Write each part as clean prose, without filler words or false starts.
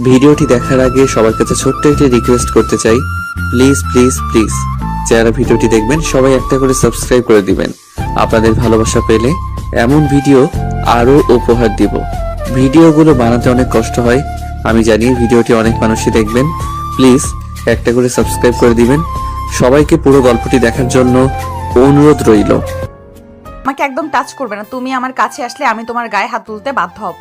ভিডিওটি দেখার আগে সবার কাছে ছোট্ট একটি রিকোয়েস্ট করতে চাই, প্লিজ প্লিজ প্লিজ যারা ভিডিওটি দেখবেন সবাই একটা করে সাবস্ক্রাইব করে দিবেন। আপনাদের ভালোবাসা পেলে এমন ভিডিও আরো উপহার দিব। ভিডিওগুলো বানাতে অনেক কষ্ট হয়, আমি জানি। ভিডিওটি অনেক মানুষই দেখবেন, প্লিজ একটা করে সাবস্ক্রাইব করে দিবেন। সবাইকে পুরো গল্পটি দেখার জন্য অনুরোধ রইল। আমাকে একদম টাচ করবে না। তুমি আমার কাছে আসলে আমি তোমার গায়ে হাত তুলতে বাধ্য হব।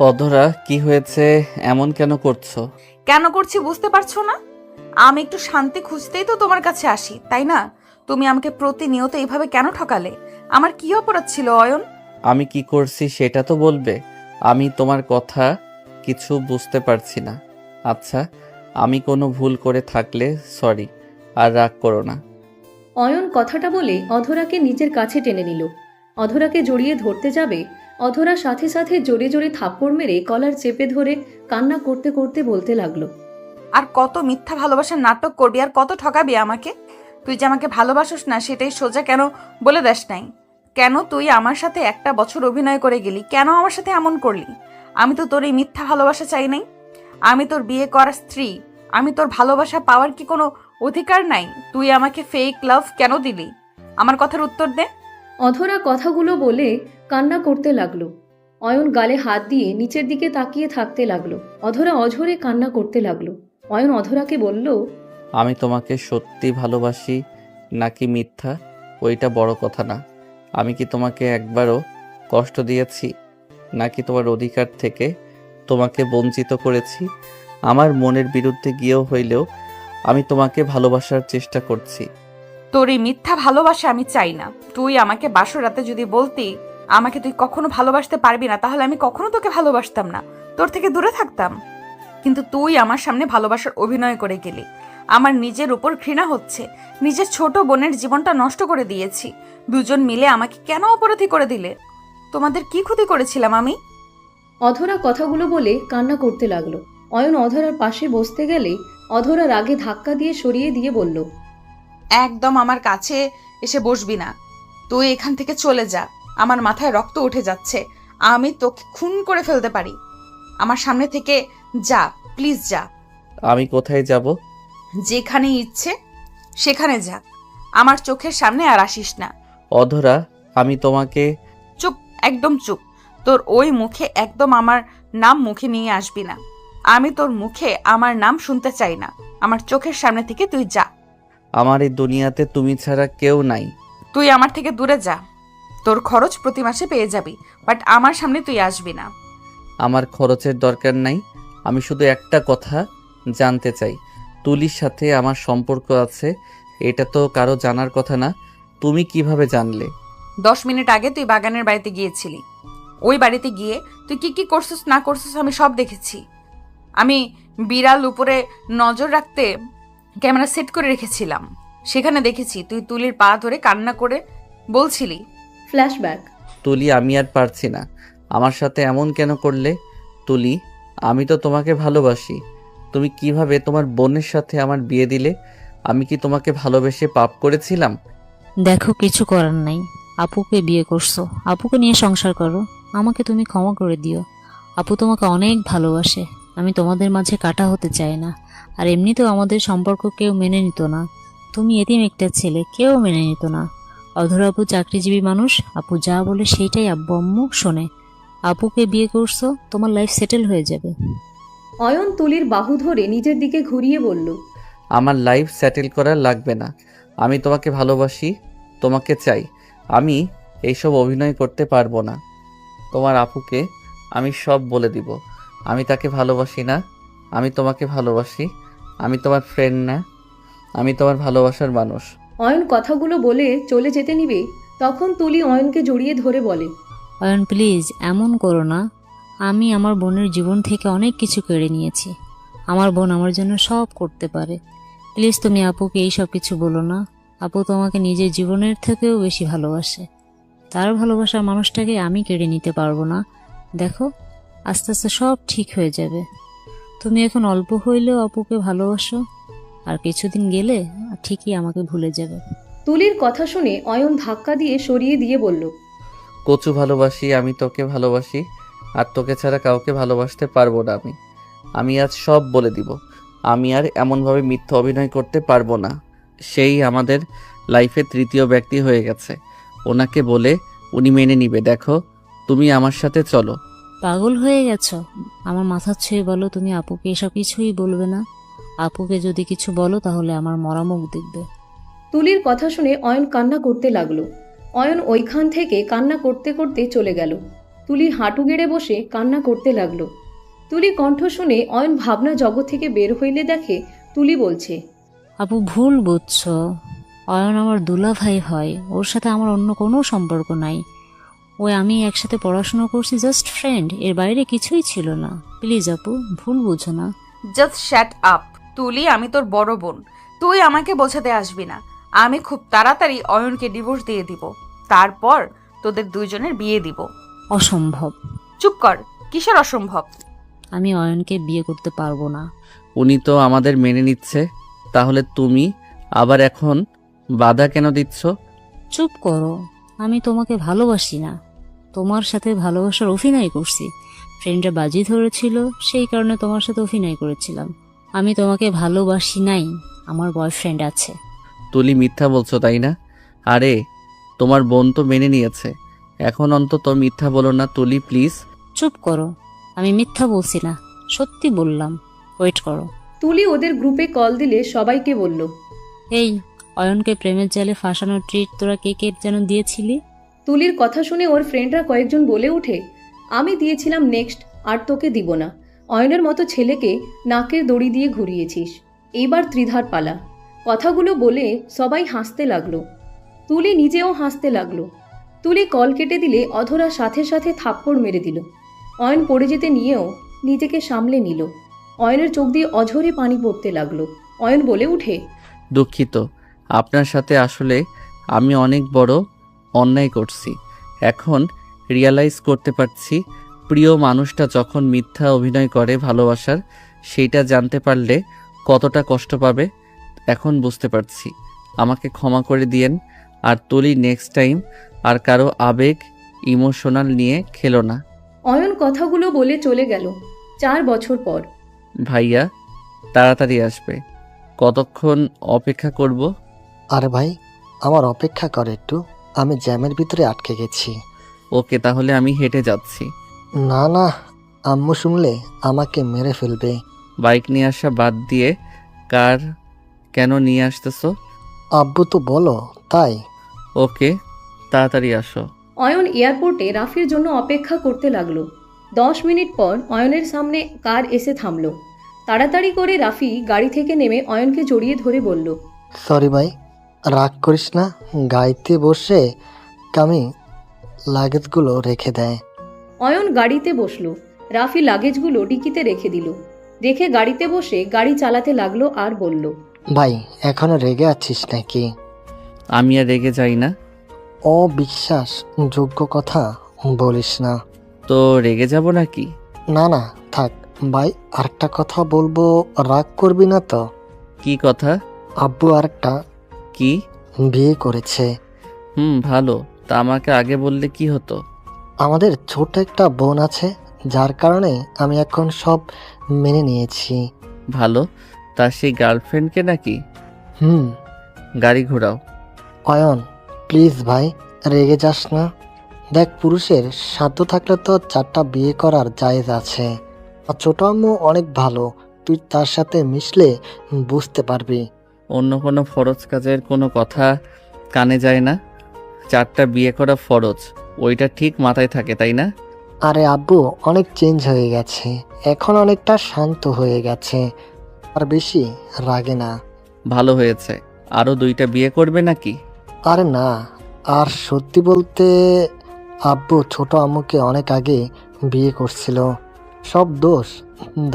অধরা, কি হয়েছে? এমন কেন করছো? কেন করছি বুঝতে পারছো না? আমি একটু শান্তি খুঁজতেই তো তোমার কাছে আসি, তাই না? তুমি আমাকে প্রতিনিয়ত এইভাবে কেন ঠকালে? আমার কি অপরাধ ছিল অয়ন? আমি কি করছি সেটা তো বলবে। আমি তোমার কথা কিছু বুঝতে পারছি না। আচ্ছা, আমি কোনো ভুল করে থাকলে সরি, আর রাগ করো না। অয়ন কথাটা বলে অধরাকে নিজের কাছে টেনে নিল। অধরাকে জড়িয়ে ধরতে যাবে, অধরা সাথে সাথে জোরে জোরে থাপ্পড় মেরে কলার চেপে ধরে কান্না করতে করতে বলতে লাগলো, আর কত মিথ্যা ভালোবাসার নাটক করবি, আর কত ঠকাবি আমাকে? তুই যে আমাকে ভালোবাসিস না সেটাই সোজা কেন বলে দেস নাই? কেন তুই আমার সাথে একটা বছর অভিনয় করে গেলি? কেন আমার সাথে এমন করলি? আমি তো তোর এই মিথ্যা ভালোবাসা চাই নাই। আমি তোর বিয়ে করা স্ত্রী। আমি তোর ভালোবাসা পাওয়ার কি কোনো অধিকার নাই? তুই আমাকে ফেক লাভ কেন দিলি? আমার কথার উত্তর দে। অধরা কথাগুলো বলে কান্না করতে লাগলো। অয়ন গালে হাত দিয়ে নিচের দিকে তাকিয়ে থাকতে লাগলো। অধরা অঝরে কান্না করতে লাগলো। অয়ন অধরাকে বলল, আমি তোমাকে সত্যি ভালোবাসি নাকি মিথ্যা ওইটা বড় কথা না। আমি কি তোমাকে একবারও কষ্ট দিয়েছি নাকি তোমার অধিকার থেকে তোমাকে বঞ্চিত করেছি? আমার মনের বিরুদ্ধে গিয়েও হইলেও আমি তোমাকে ভালোবাসার চেষ্টা করছি। তোর এই মিথ্যা ভালোবাসা আমি চাই না। তুই আমাকে বাসর রাতে যদি বলতি আমাকে তুই কখনো ভালোবাসতে পারবি না, তাহলে আমি কখনো তোকে ভালোবাসতাম না, তোর থেকে দূরে থাকতাম। কিন্তু তুই আমার সামনে ভালোবাসার অভিনয় করে গেলি। আমার নিজের উপর ঘৃণা হচ্ছে। নিজের ছোট বোনের জীবনটা নষ্ট করে দিয়েছি। দুজন মিলে আমাকে কেন অপরাধী করে দিলে? তোমাদের কি ক্ষতি করেছিলাম আমি? অধরা কথাগুলো বলে কান্না করতে লাগলো। অয়ন অধরার পাশে বসতে গেলে অধরা রাগে ধাক্কা দিয়ে সরিয়ে দিয়ে বলল, একদম আমার কাছে এসে বসবি না। তুই এখান থেকে চলে যা। আমার মাথায় রক্ত উঠে যাচ্ছে। আমি তোকে খুন করে ফেলতে পারি। আমার সামনে থেকে যা, প্লিজ যা। আমি কোথায় যাব? যেখানে ইচ্ছে সেখানে যা। আমার চোখের সামনে আর আসিস না। অধরা, আমি তোমাকে... চুপ, একদম চুপ। তোর ওই মুখে একদম আমার নাম মুখে নিয়ে আসবি না। আমি তোর মুখে আমার নাম শুনতে চাই না। আমার চোখের সামনে থেকে তুই যা। আমার এই দুনিয়াতে তুমি ছাড়া কেউ নাই। তুই আমার থেকে দূরে যা। তোর খরচ প্রতি মাসে পেয়ে যাবি, বাট আমার সামনে তুই আসবি না। আমার খরচের দরকার নাই। আমি শুধু একটা কথা জানতে চাই, তুলির সাথে আমার সম্পর্ক আছে, এটা তো কারো জানার কথা না। তুমি কিভাবে জানলে? 10 মিনিট আগে তুই বাগানের বাড়িতে গিয়েছিলি। ওই বাড়িতে গিয়ে তুই কি কি করছিস না করছিস আমি সব দেখেছি। আমি বিড়াল উপরে নজর রাখতে ক্যামেরা সেট করে রেখেছিলাম। সেখানে দেখেছি তুই তুলির পা ধরে কান্না করে বলছিলি। ফ্ল্যাশব্যাক। তুলি, আমি আর পারছি না। আমার সাথে এমন কেন করলে? তুলি, আমি তো তোমাকে ভালোবাসি। তুমি কিভাবে তোমার বোনের সাথে আমার বিয়ে দিলে? আমি কি তোমাকে ভালোবেসে পাপ করেছিলাম? দেখো, কিছু করার নাই। আপুকে বিয়ে করছো, আপুকে নিয়ে সংসার করো। আমাকে তুমি ক্ষমা করে দিও। আপু তোমাকে অনেক ভালোবাসে। আমি তোমাদের মাঝে কাটা হতে চাই না। আর এমনিতেও আমাদের সম্পর্ক কেউ মেনে নিত না। তুমি এতিম একটা ছেলে, কেউ মেনে নিত না। অধর আপু চাকরিজীবী মানুষ, আপু যা বলে সেইটাই আব্বু আম্মু শোনে। আপুকে বিয়ে করছো, তোমার লাইফ সেটেল হয়ে যাবে। অয়ন তুলির বাহু ধরে নিজের দিকে ঘুরিয়ে বলল, আমার লাইফ সেটেল করা লাগবে না। আমি তোমাকে ভালোবাসি, তোমাকে চাই। আমি এইসব অভিনয় করতে পারবো না। তোমার আপুকে আমি সব বলে দিব। আমি তাকে ভালোবাসি না, আমি তোমাকে ভালোবাসি। আমি তোমার ফ্রেন্ড না, আমি তোমার ভালোবাসার মানুষ। অয়ন কথাগুলো বলে চলে যেতে নিবে, তখন তুলি অয়নকে জড়িয়ে ধরে বলে, অয়ন প্লিজ এমন করো না। আমি আমার বোনের জীবন থেকে অনেক কিছু কেড়ে নিয়েছি। আমার বোন আমার জন্য সব করতে পারে। প্লিজ তুমি আপুকে এই সব কিছু বলো না। আপু তোমাকে নিজের জীবনের থেকেও বেশি ভালোবাসে। তার ভালোবাসার মানুষটাকে আমি কেড়ে নিতে পারবো না। দেখো, আস্তে আস্তে সব ঠিক হয়ে যাবে। তুমি এখন অল্প হইলেও আপুকে ভালোবাসো, আর কিছুদিন গেলে ঠিকই আমাকে ভুলে যাবে। তুলির কথা শুনে অয়ন ধাক্কা দিয়ে সরিয়ে দিয়ে বলল, কচু ভালোবাসি, আমি তোকে ভালোবাসি, আর তোকে ছাড়া কাউকে ভালোবাসতে পারবো না আমি। আমি আজ সব বলে দিব। আমি আর এমনভাবে মিথ্যা অভিনয় করতে পারবো না। সেই আমাদের লাইফে তৃতীয় ব্যক্তি হয়ে গেছে। ওনাকে বলে উনি মেনে নিবে। দেখো, তুমি আমার সাথে চলো। পাগল হয়ে গেছো? আমার মাথা ছুঁয়ে বলো তুমি আপুকে এসব কিছুই বলবে না। আপুকে যদি কিছু বলো তাহলে আমার মরা মুখ দেখবে। তুলির কথা শুনে অয়ন কান্না করতে লাগলো। অয়ন ওইখান থেকে কান্না করতে করতে চলে গেল। তুলি হাঁটু গেড়ে বসে কান্না করতে লাগলো। তুলি কণ্ঠ শুনে অয়ন ভাবনা জগৎ থেকে বের হইলে দেখে তুলি বলছে, আপু ভুল বুঝছো। অয়ন আমার দুলা ভাই হয়, ওর সাথে আমার অন্য কোনো সম্পর্ক নাই। ওই আমি একসাথে পড়াশোনা করছি, জাস্ট ফ্রেন্ড, এর বাইরে কিছুই ছিল না। প্লিজ আপু, ভুল বুঝো না। Just shut up. তুলি, আমি তোর বড় বোন, তুই আমাকে বোঝাতে আসবি না। আমি খুব তাড়াতাড়ি অয়নকে ডিভোর্স দিয়ে দিব, তারপর তোদের দুইজনের বিয়ে দিব। অসম্ভব। চুপ কর, কিসের অসম্ভব? আমি অয়নকে বিয়ে করতে পারবো না। উনি তো আমাদের মেনে নিচ্ছে, তাহলে তুমি আবার এখন বাধা কেন দিচ্ছ? চুপ করো। আমি তোমাকে ভালোবাসি না, তোমার সাথে ভালোবাসার অভিনয় করছি। ফ্রেন্ডরা বাজি ধরেছিল, সেই কারণে তোমার সাথে অভিনয় করেছিলাম। আমি তোমাকে ভালোবাসি নাই, আমার বয়ফ্রেন্ড আছে। তুলি মিথ্যা বলছো তাই না? আরে তোমার বোন তো মেনে নিয়েছে, এখন অন্তত মিথ্যা বলো না তুলি, প্লিজ। চুপ করো, আমি মিথ্যা বলছি না, সত্যি বললাম। ওয়েট করো। তুলি ওদের গ্রুপে কল দিলে সবাইকে বলল, এই অয়নকে প্রেমের জালে ফাঁসানোর ট্রিট তোরা কে কে যেন দিয়েছিলি? তুলির কথা শুনে ওর ফ্রেন্ডরা কয়েকজন বলে ওঠে, আমি দিয়েছিলাম নেক্সট, আর তোকে দিব না। অয়নের মতো ছেলেকে নাকের দড়ি দিয়ে ঘুরিয়েছিস, এইবার ত্রিধার পালা। কথাগুলো বলে সবাই হাসতে লাগলো। তুলি নিজেও হাসতে লাগলো। তুলি কল কেটে দিলে অধরা সাথে সাথে থাপ্পড় মেরে দিল। অয়ন পড়ে যেতে নিয়েও নিজেকে সামলে নিল। অয়নের চোখ দিয়ে অঝরে পানি পড়তে লাগলো। অয়ন বলে উঠে, দুঃখিত, আপনার সাথে আসলে আমি অনেক বড় অন্যায় করছি। এখন রিয়ালাইজ করতে পারছি, প্রিয় মানুষটা যখন মিথ্যা অভিনয় করে ভালোবাসার, সেইটা জানতে পারলে কতটা কষ্ট পাবে এখন বুঝতে পারছি। আমাকে ক্ষমা করে দিয়েন। আর তুলি, নেক্সট টাইম আর কারো আবেগ ইমোশনাল নিয়ে খেলো না। অয়ন কথাগুলো বলে চলে গেল। 4 বছর পর। ভাইয়া তাড়াতাড়ি আসবে, কতক্ষণ অপেক্ষা করব? আরে ভাই, আমার অপেক্ষা কর একটু, আমি জ্যামের ভিতরে আটকে গেছি। ওকে, তাহলে আমি হেঁটে যাচ্ছি। না না, আম্মু শুনলে আমাকে মেরে ফেলবে। বাইক নিয়ে আসা বাদ দিয়ে কার কেন নিয়ে আসতেছো? আব্বু তো বলো তাই। ওকে, তাড়াতাড়ি আসো। অয়ন এয়ারপোর্টে রাফির জন্য অপেক্ষা করতে লাগলো। 10 মিনিট পর অয়নের সামনে কার এসে থামলো। তাড়াতাড়ি করে রাফি গাড়ি থেকে নেমে অয়নকে জড়িয়ে ধরে বলল, সরি ভাই, রাগ করিস না। গাড়িতে বসে কামি লাগেজগুলো রেখে দেয়। অয়ন গাড়িতে বসলো। রাফি লাগেজগুলো ডিকিতে রেখে দিল। রেখে গাড়িতে বসে গাড়ি চালাতে লাগলো আর বলল, ভাই, এখনো রেগে আছিস নাকি? আমি আর রেগে যাই না। অবিশ্বাস যোগ্য কথা বলিস না। তো রেগে যাব নাকি? না না, থাক ভাই, আরেকটা কথা বলবো, রাগ করবি না তো? কি কথা? আব্বু আরেকটা কি? বিয়ে করেছে। ভালো। তা আমাকে আগে বললে কি হতো? আমাদের ছোট একটা বোন আছে, যার কারণে আমি এখন সব মেনে নিয়েছি। ভালো। তা সেই গার্লফ্রেন্ডকে নাকি? হুম। গাড়ি ঘোরাও। অয়ন প্লিজ ভাই, রেগে যাস না। দেখ, পুরুষের সাধ্য থাকলে তো 4টা বিয়ে করার জায়েজ আছে। আর ছোট আম্মু অনেক ভালো, তুই তার সাথে মিশলে বুঝতে পারবি। অন্য কোনো ফরজ কাজের কোনো কথা কানে যায় না? 4টা বিয়ে করা ফরজ, ওইটা ঠিক মাথায় থাকে তাই না? আরে আব্বু অনেক চেঞ্জ হয়ে গেছে, এখন অনেকটা শান্ত হয়ে গেছে, আর বেশি রাগে না। ভালো হয়েছে। আরও 2টা বিয়ে করবে নাকি? আরে না, আর সত্যি বলতে আব্বু ছোট আম্মুকে অনেক আগে বিয়ে করছিল। সব দোষ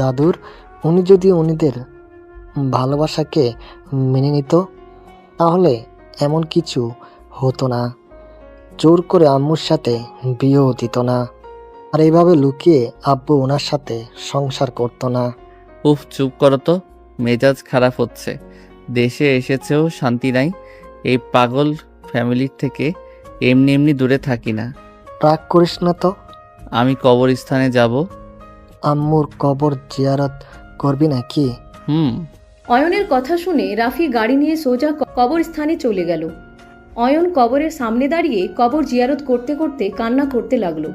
দাদুর। উনি যদি উনিদের ভালোবাসাকে মেনে নিত, তাহলে এমন কিছু হতো না। জোর করে আম্মুর সাথে বিয়েও দিত না, আর এইভাবে লুকিয়ে আব্বু ওনার সাথে সংসার করতো না। উফ, চুপ করো তো, মেজাজ খারাপ হচ্ছে। দেশে এসেছেও শান্তি নাই। এই পাগল ফ্যামিলির থেকে এমনি এমনি দূরে থাকি না। রাগ করিস না তো। আমি কবরস্থানে যাব। আম্মুর কবর জিয়ারত করবি নাকি? হুম। অয়নের কথা শুনে রাফি গাড়ি নিয়ে সোজা কবরস্থানে চলে গেল। অয়ন কবরের সামনে দাঁড়িয়ে কবর জিয়ারত করতে করতে কান্না করতে লাগলো।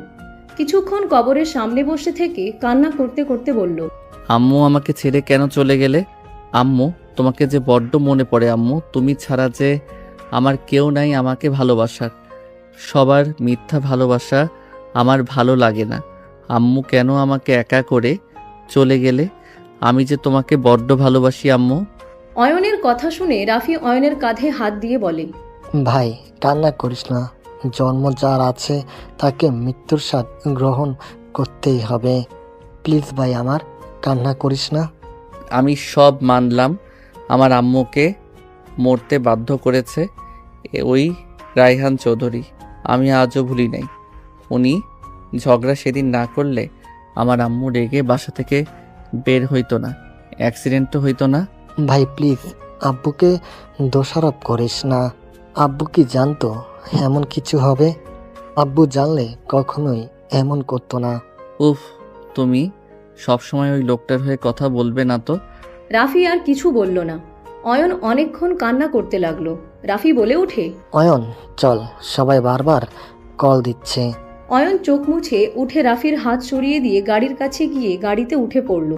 কিছুক্ষণ কবরের সামনে বসে থেকে কান্না করতে করতে বলল, আম্মু আমাকে ছেড়ে কেন চলে গেলে? আম্মু, তোমাকে যে বড্ড মনে পড়ে আম্মু। তুমি ছাড়া যে আমার কেউ নাই আমাকে ভালোবাসার। সবার মিথ্যা ভালোবাসা আমার ভালো লাগে না। আম্মু কেন আমাকে একা করে চলে গেলে? আমি যে তোমাকে বড্ড ভালোবাসি আম্মু। অয়নের কথা শুনে রাফি অয়নের কাঁধে হাত দিয়ে বলে, ভাই কান্না করিস না, জন্ম যার আছে তাকে মৃত্যুর স্বাদ গ্রহণ করতেই হবে। প্লিজ ভাই আমার, কান্না করিস না। আমি সব মানলাম, আমার আম্মুকে মরতে বাধ্য করেছে ওই রায়হান চৌধুরী। আমি আজও ভুলি নাই। উনি ঝগড়া সেদিন না করলে আমার আম্মু রেগে বাসা থেকে বের হইতো না, অ্যাক্সিডেন্টও হইতো না। ভাই প্লিজ আব্বুকে দোষারোপ করিস না। আব্বু কি জানতো এমন কিছু হবে? আব্বু জানলে কখনোই এমন করতো না। উফ, তুমি সবসময় ওই লোকটার হয়ে কথা বলবে না তো। রাফি আর কিছু বলল না। অয়ন অনেকক্ষণ কান্না করতে লাগলো। রাফি বলে ওঠে, অয়ন চল, সবাই বারবার কল দিচ্ছে। অয়ন চোখ মুছে উঠে রাফির হাত সরিয়ে দিয়ে গাড়ির কাছে গিয়ে গাড়িতে উঠে পড়ল।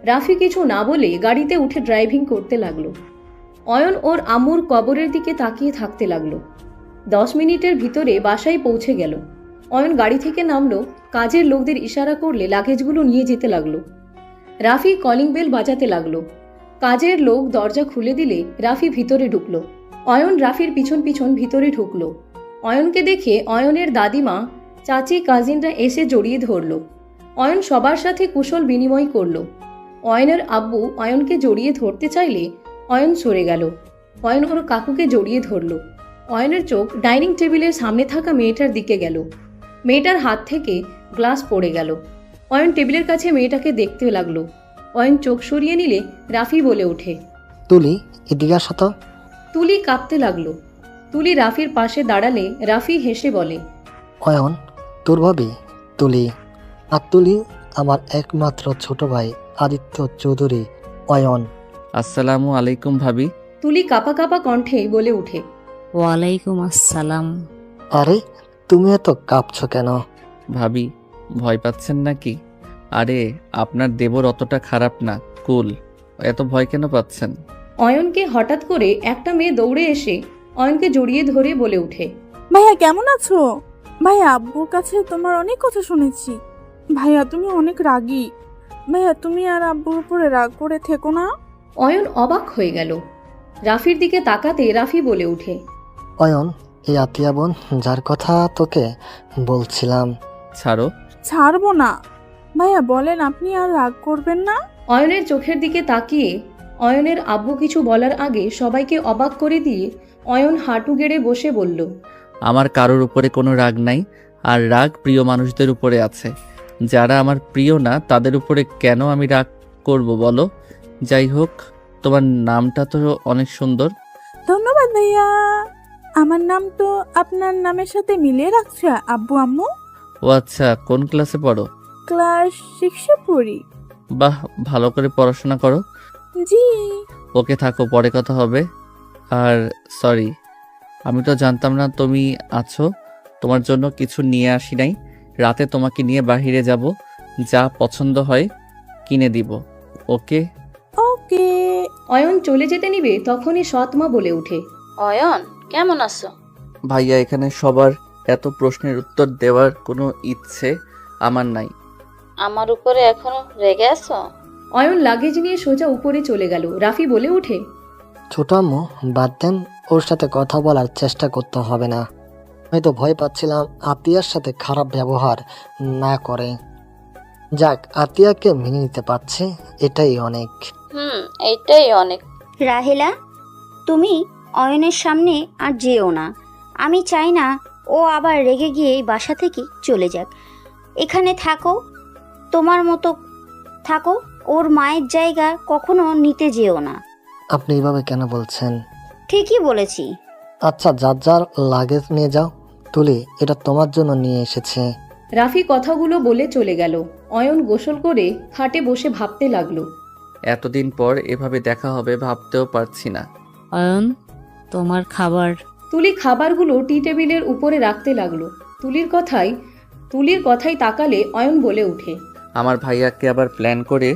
রাফি কিছু না বলে গাড়িতে উঠে ড্রাইভিং করতে লাগলো। অয়ন ওর আম্মুর কবরের দিকে তাকিয়ে থাকতে লাগলো। 10 মিনিটের ভিতরে বাসায় পৌঁছে গেল। অয়ন গাড়ি থেকে নামলো, কাজের লোকদের ইশারা করলে লাগেজগুলো নিয়ে যেতে লাগলো। রাফি কলিং বেল বাজাতে লাগলো। কাজের লোক দরজা খুলে দিলে রাফি ভিতরে ঢুকলো। অয়ন রাফির পিছন পিছন ভিতরে ঢুকলো। অয়নকে দেখে অয়নের দাদিমা, চাচি, কাজিনরা এসে জড়িয়ে ধরলো। অয়ন সবার সাথে কুশল বিনিময় করলো। অয়নের আব্বু অয়নকে জড়িয়ে ধরতে চাইলে অয়ন সরে গেল। অয়ন ওর কাকুকে জড়িয়ে ধরলো। অয়নের চোখ ডাইনিং টেবিলের সামনে থাকা মেয়েটার দিকে গেল। মেয়েটার হাত থেকে গ্লাস পড়ে গেল। অয়ন টেবিলের কাছে মেয়েটাকে দেখতে লাগলো। অয়ন চোখ সরিয়ে নিলে রাফি বলে ওঠে, তুলি এদিকে আসো তো। তুলি কাঁপতে লাগলো। তুলি রাফির পাশে দাঁড়ালে রাফি হেসে বলে, অয়ন তোর ভাবি তুলি। আর তুলি আমার একমাত্র ছোট ভাই আদিত্য চৌধুরী। অয়ন। আসসালামু আলাইকুম ভাবি। তুলি কাঁপা কাঁপা কণ্ঠে বলে ওঠে, ওয়ালাইকুম আসসালাম। আরে তুমি এত কাঁপছো কেন? ভাবি, ভয় পাচ্ছেন নাকি? আরে আপনার দেবর অতটা খারাপ না, কুল। এত ভয় কেন পাচ্ছেন? অয়নকে হঠাৎ করে একটা মেয়ে দৌড়ে এসে অয়নকে জড়িয়ে ধরে বলে ওঠে, ভাইয়া কেমন আছো? ভাইয়া আব্বুর কাছে তোমার অনেক কথা শুনেছি। ভাইয়া তুমি অনেক রাগী। ভাইয়া তুমি আর আব্বুর উপরে রাগ করে থেকো না। অয়ন অবাক হয়ে গেল। রাফির দিকে তাকাতে রাফি বলে ওঠে, অয়ন এই আতিয়া বোন যার কথা তোকে বলছিলাম। ছাড়ো। ছাড়বো না। ভাইয়া বলেন আপনি আর রাগ করবেন না। অয়নের চোখের দিকে তাকিয়ে অয়নের আব্বু কিছু বলার আগে সবাইকে অবাক করে দিয়ে অয়ন হাঁটু গেড়ে বসে বলল, আমার কারোর উপরে কোনো রাগ নাই, আর রাগ প্রিয় মানুষদের উপরে আছে। যারা আমার প্রিয় না তাদের উপরে কেন আমি রাগ করব বলো? যাই হোক, তোমার নামটা তো অনেক সুন্দর। ধন্যবাদ ভাইয়া। আমার নাম তো আপনার নামের সাথে মিলিয়ে রাখছে আব্বু আম্মু। ও আচ্ছা, কোন ক্লাসে পড়ো? ক্লাস 6-এ পড়ি। বাহ, ভালো করে পড়াশোনা করো। জি। ওকে থাকো, পরে কথা হবে। আর সরি, আমি তো জানতাম না তুমি আছো। তোমার জন্য কিছু নিয়ে আসি নাই। রাতে তোমাকে নিয়ে বাহিরে যাব, যা পছন্দ হয় কিনে দিব। ওকে? ওকে। অয়ন চলে যেতে নিবে তখনই সৎমা বলে ওঠে, অয়ন কেমন আছো? ভাইয়া, এখানে সবার এত প্রশ্নের উত্তর দেওয়ার কোনো ইচ্ছে আমার নাই। আমার উপরে এখনো রেগে আছো? অয়ন লাগেজ নিয়ে সোজা উপরে চলে গেল। রাফি বলে ওঠে, ছোট আম্মু বাদ দেন, ওর সাথে কথা বলার চেষ্টা করতে হবে না। আমি তো ভয় পাচ্ছিলাম আতিয়ার সাথে খারাপ ব্যবহার না করে। যাক, আতিয়াকে মেনে নিতে পারছে, এটাই অনেক। এইটাই অনেক। রাহেলা, তুমি অয়নের সামনে আর যেও না। আমি চাই না ও আবার রেগে গিয়ে এই বাসা থেকে চলে যাক। এখানে থাকো, তোমার মতো থাকো। ওর মায়ের জায়গা কখনো নিতে যেও না। আপনি এভাবে কেন বলছেন? ঠিকই বলেছি। আচ্ছা, যার যার লাগেজ নিয়ে যাও। তুলি, এটা তোমার জন্য নিয়ে এসেছে। রাফি কথাগুলো বলে চলে গেল। অয়ন গোসল করে খাটে বসে ভাবতে লাগলো। এতদিন পর এভাবে দেখা হবে ভাবতেও পারছি না। অয়ন, তোমার খাবার। তুলি খাবারগুলো টি টেবিলের উপরে রাখতে লাগলো। তুলির কথাই তাকালে অয়ন বলে ওঠে, আমার ভাইয়াকে আবার প্ল্যান করে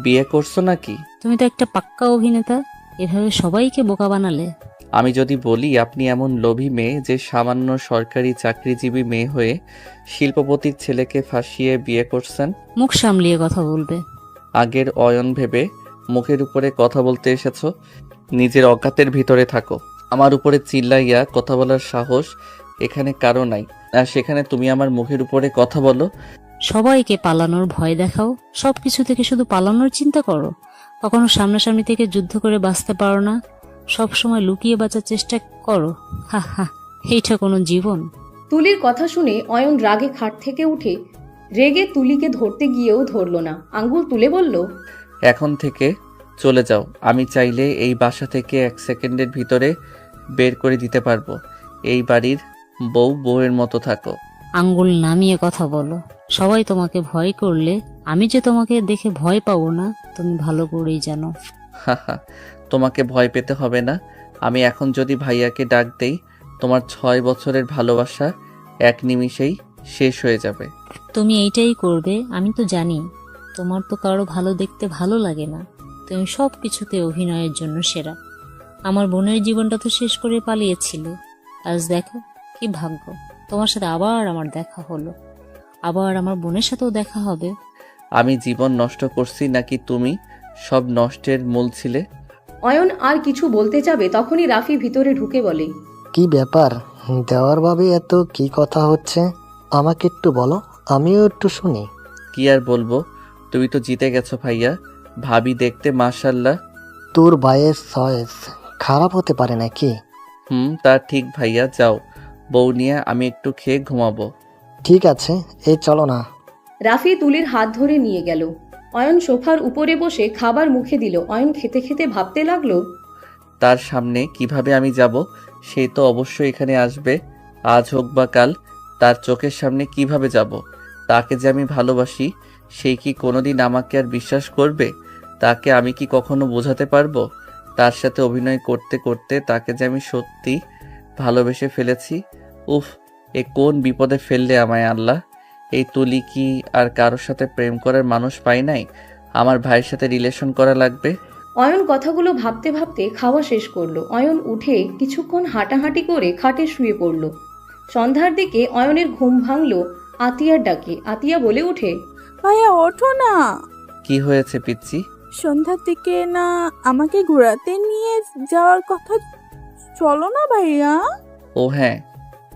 বিয়ে করছো নাকি? তুমি তো একটা পাক্কা অভিনেতা, এভাবে সবাইকে বোকা বানালে। আমি যদি বলি আপনি এমন লোভী মেয়ে যে সামান্য সরকারি চাকরিজীবী মেয়ে হয়ে শিল্পপতির ছেলেকে ফাঁসিয়ে বিয়ে করছেন। মুখ সামলিয়ে কথা বলবে। আগের অয়ন ভেবে মুখের উপরে কথা বলতে এসেছো, নিজের অজ্ঞাতের ভিতরে থাকো। আমার উপরে চিল্লাইয়া কথা বলার সাহস এখানে কারো নাই, আর সেখানে তুমি আমার মুখের উপরে কথা বলো। সবাইকে পালানোর ভয় দেখাও, সবকিছু থেকে শুধু পালানোর চিন্তা করো। কখনো সামনাসামনি থেকে যুদ্ধ করে বাঁচতে পারো না, সব সময় লুকিয়ে বাঁচার চেষ্টা করো। হা হা, এইটা কোনো জীবন? তুলির কথা শুনে অয়ন রাগে খাট থেকে উঠে রেগে তুলিকে ধরতে গিয়েও ধরল না, আঙ্গুল তুলে বলল, এখন থেকে চলে যাও। আমি চাইলে এই বাসা থেকে 1 সেকেন্ডের ভিতরে বের করে দিতে পারবো। এই বাড়ির বউয়ের মতো থাকো। আঙ্গুল নামিয়ে কথা বলো। সবাই তোমাকে ভয় করলে আমি যে তোমাকে দেখে ভয় পাবো না তুমি ভালো করেই জানো। হাহা, তোমাকে ভয় পেতে হবে না। আমি এখন যদি ভাইয়াকে ডাক দেই, তোমার 6 বছরের ভালোবাসা 1 নিমিষেই শেষ হয়ে যাবে। তুমি এইটাই করবে, আমি তো জানি। তোমার তো কারো ভালো দেখতে ভালো লাগে না, তুমি সব কিছুতে অভিনয়ের জন্য সেরা। আমার বোনের জীবনটা তো শেষ করে পালিয়েছিলে, আজ দেখো কি ভাগ্য, তোমার সাথে আবার আমার দেখা হলো, আবার আমার বোনের সাথেও দেখা হবে। আমি জীবন নষ্ট করছি নাকি তুমি সব নষ্টের মূল ছিলে? অয়ন আর কিছু বলতে যাবে তখনই রাফি ভিতরে ঢুকে বলে, কি ব্যাপার দেওয়ার ভাবে এত কি কথা হচ্ছে? আমাকে একটু বলো, আমিও একটু শুনি। কি আর বলবো, তুমি তো জিতে গেছো ভাইয়া। ভাবি দেখতে মাশাল্লাহ। তোর ভাইয়ের চয়েস খারাপ হতে পারে নাকি? তা ঠিক ভাইয়া। যাও, বউ নিয়ে আমি একটু খেয়ে ঘুমাবো। ঠিক আছে, এই চলো না। রাফি তুলির হাত ধরে নিয়ে গেল। অয়ন সোফার উপরে বসে খাবার মুখে দিল। অয়ন খেতে খেতে ভাবতে লাগলো, তার সামনে কিভাবে আমি যাব? সে তো অবশ্যই এখানে আসবে, আজ হোক বা কাল। তার চোখের সামনে কিভাবে যাব? তাকে যে আমি ভালোবাসি সেই কি কোনোদিন আমাকে আর বিশ্বাস করবে? তাকে আমি কি কখনো বোঝাতে পারবো? তার সাথে অভিনয় করতে করতে তাকে যে আমি সত্যি ভালোবেসে ফেলেছি। উফ, এ কোন বিপদে ফেললে আমায় আল্লাহ। এই তুলি কি আর কারোর সাথে প্রেম করার মানুষ পাই নাই? আমার ভাইয়ের সাথে রিলেশন করা লাগবে। অয়ন কথাগুলো ভাবতে ভাবতে খাওয়া শেষ করলো। অয়ন উঠে কিছুক্ষণ হাঁটাহাঁটি করে খাটে শুয়ে পড়ল। সন্ধ্যার দিকে অয়নের ঘুম ভাঙল আতিয়ার ডাকে। আতিয়া বলে ওঠে, ভাইয়া ওঠো না। কি হয়েছে পিচ্চি? সন্ধ্যার দিকে না আমাকে ঘোরাতে নিয়ে যাওয়ার কথা, চলো না ভাইয়া। ও হ্যাঁ,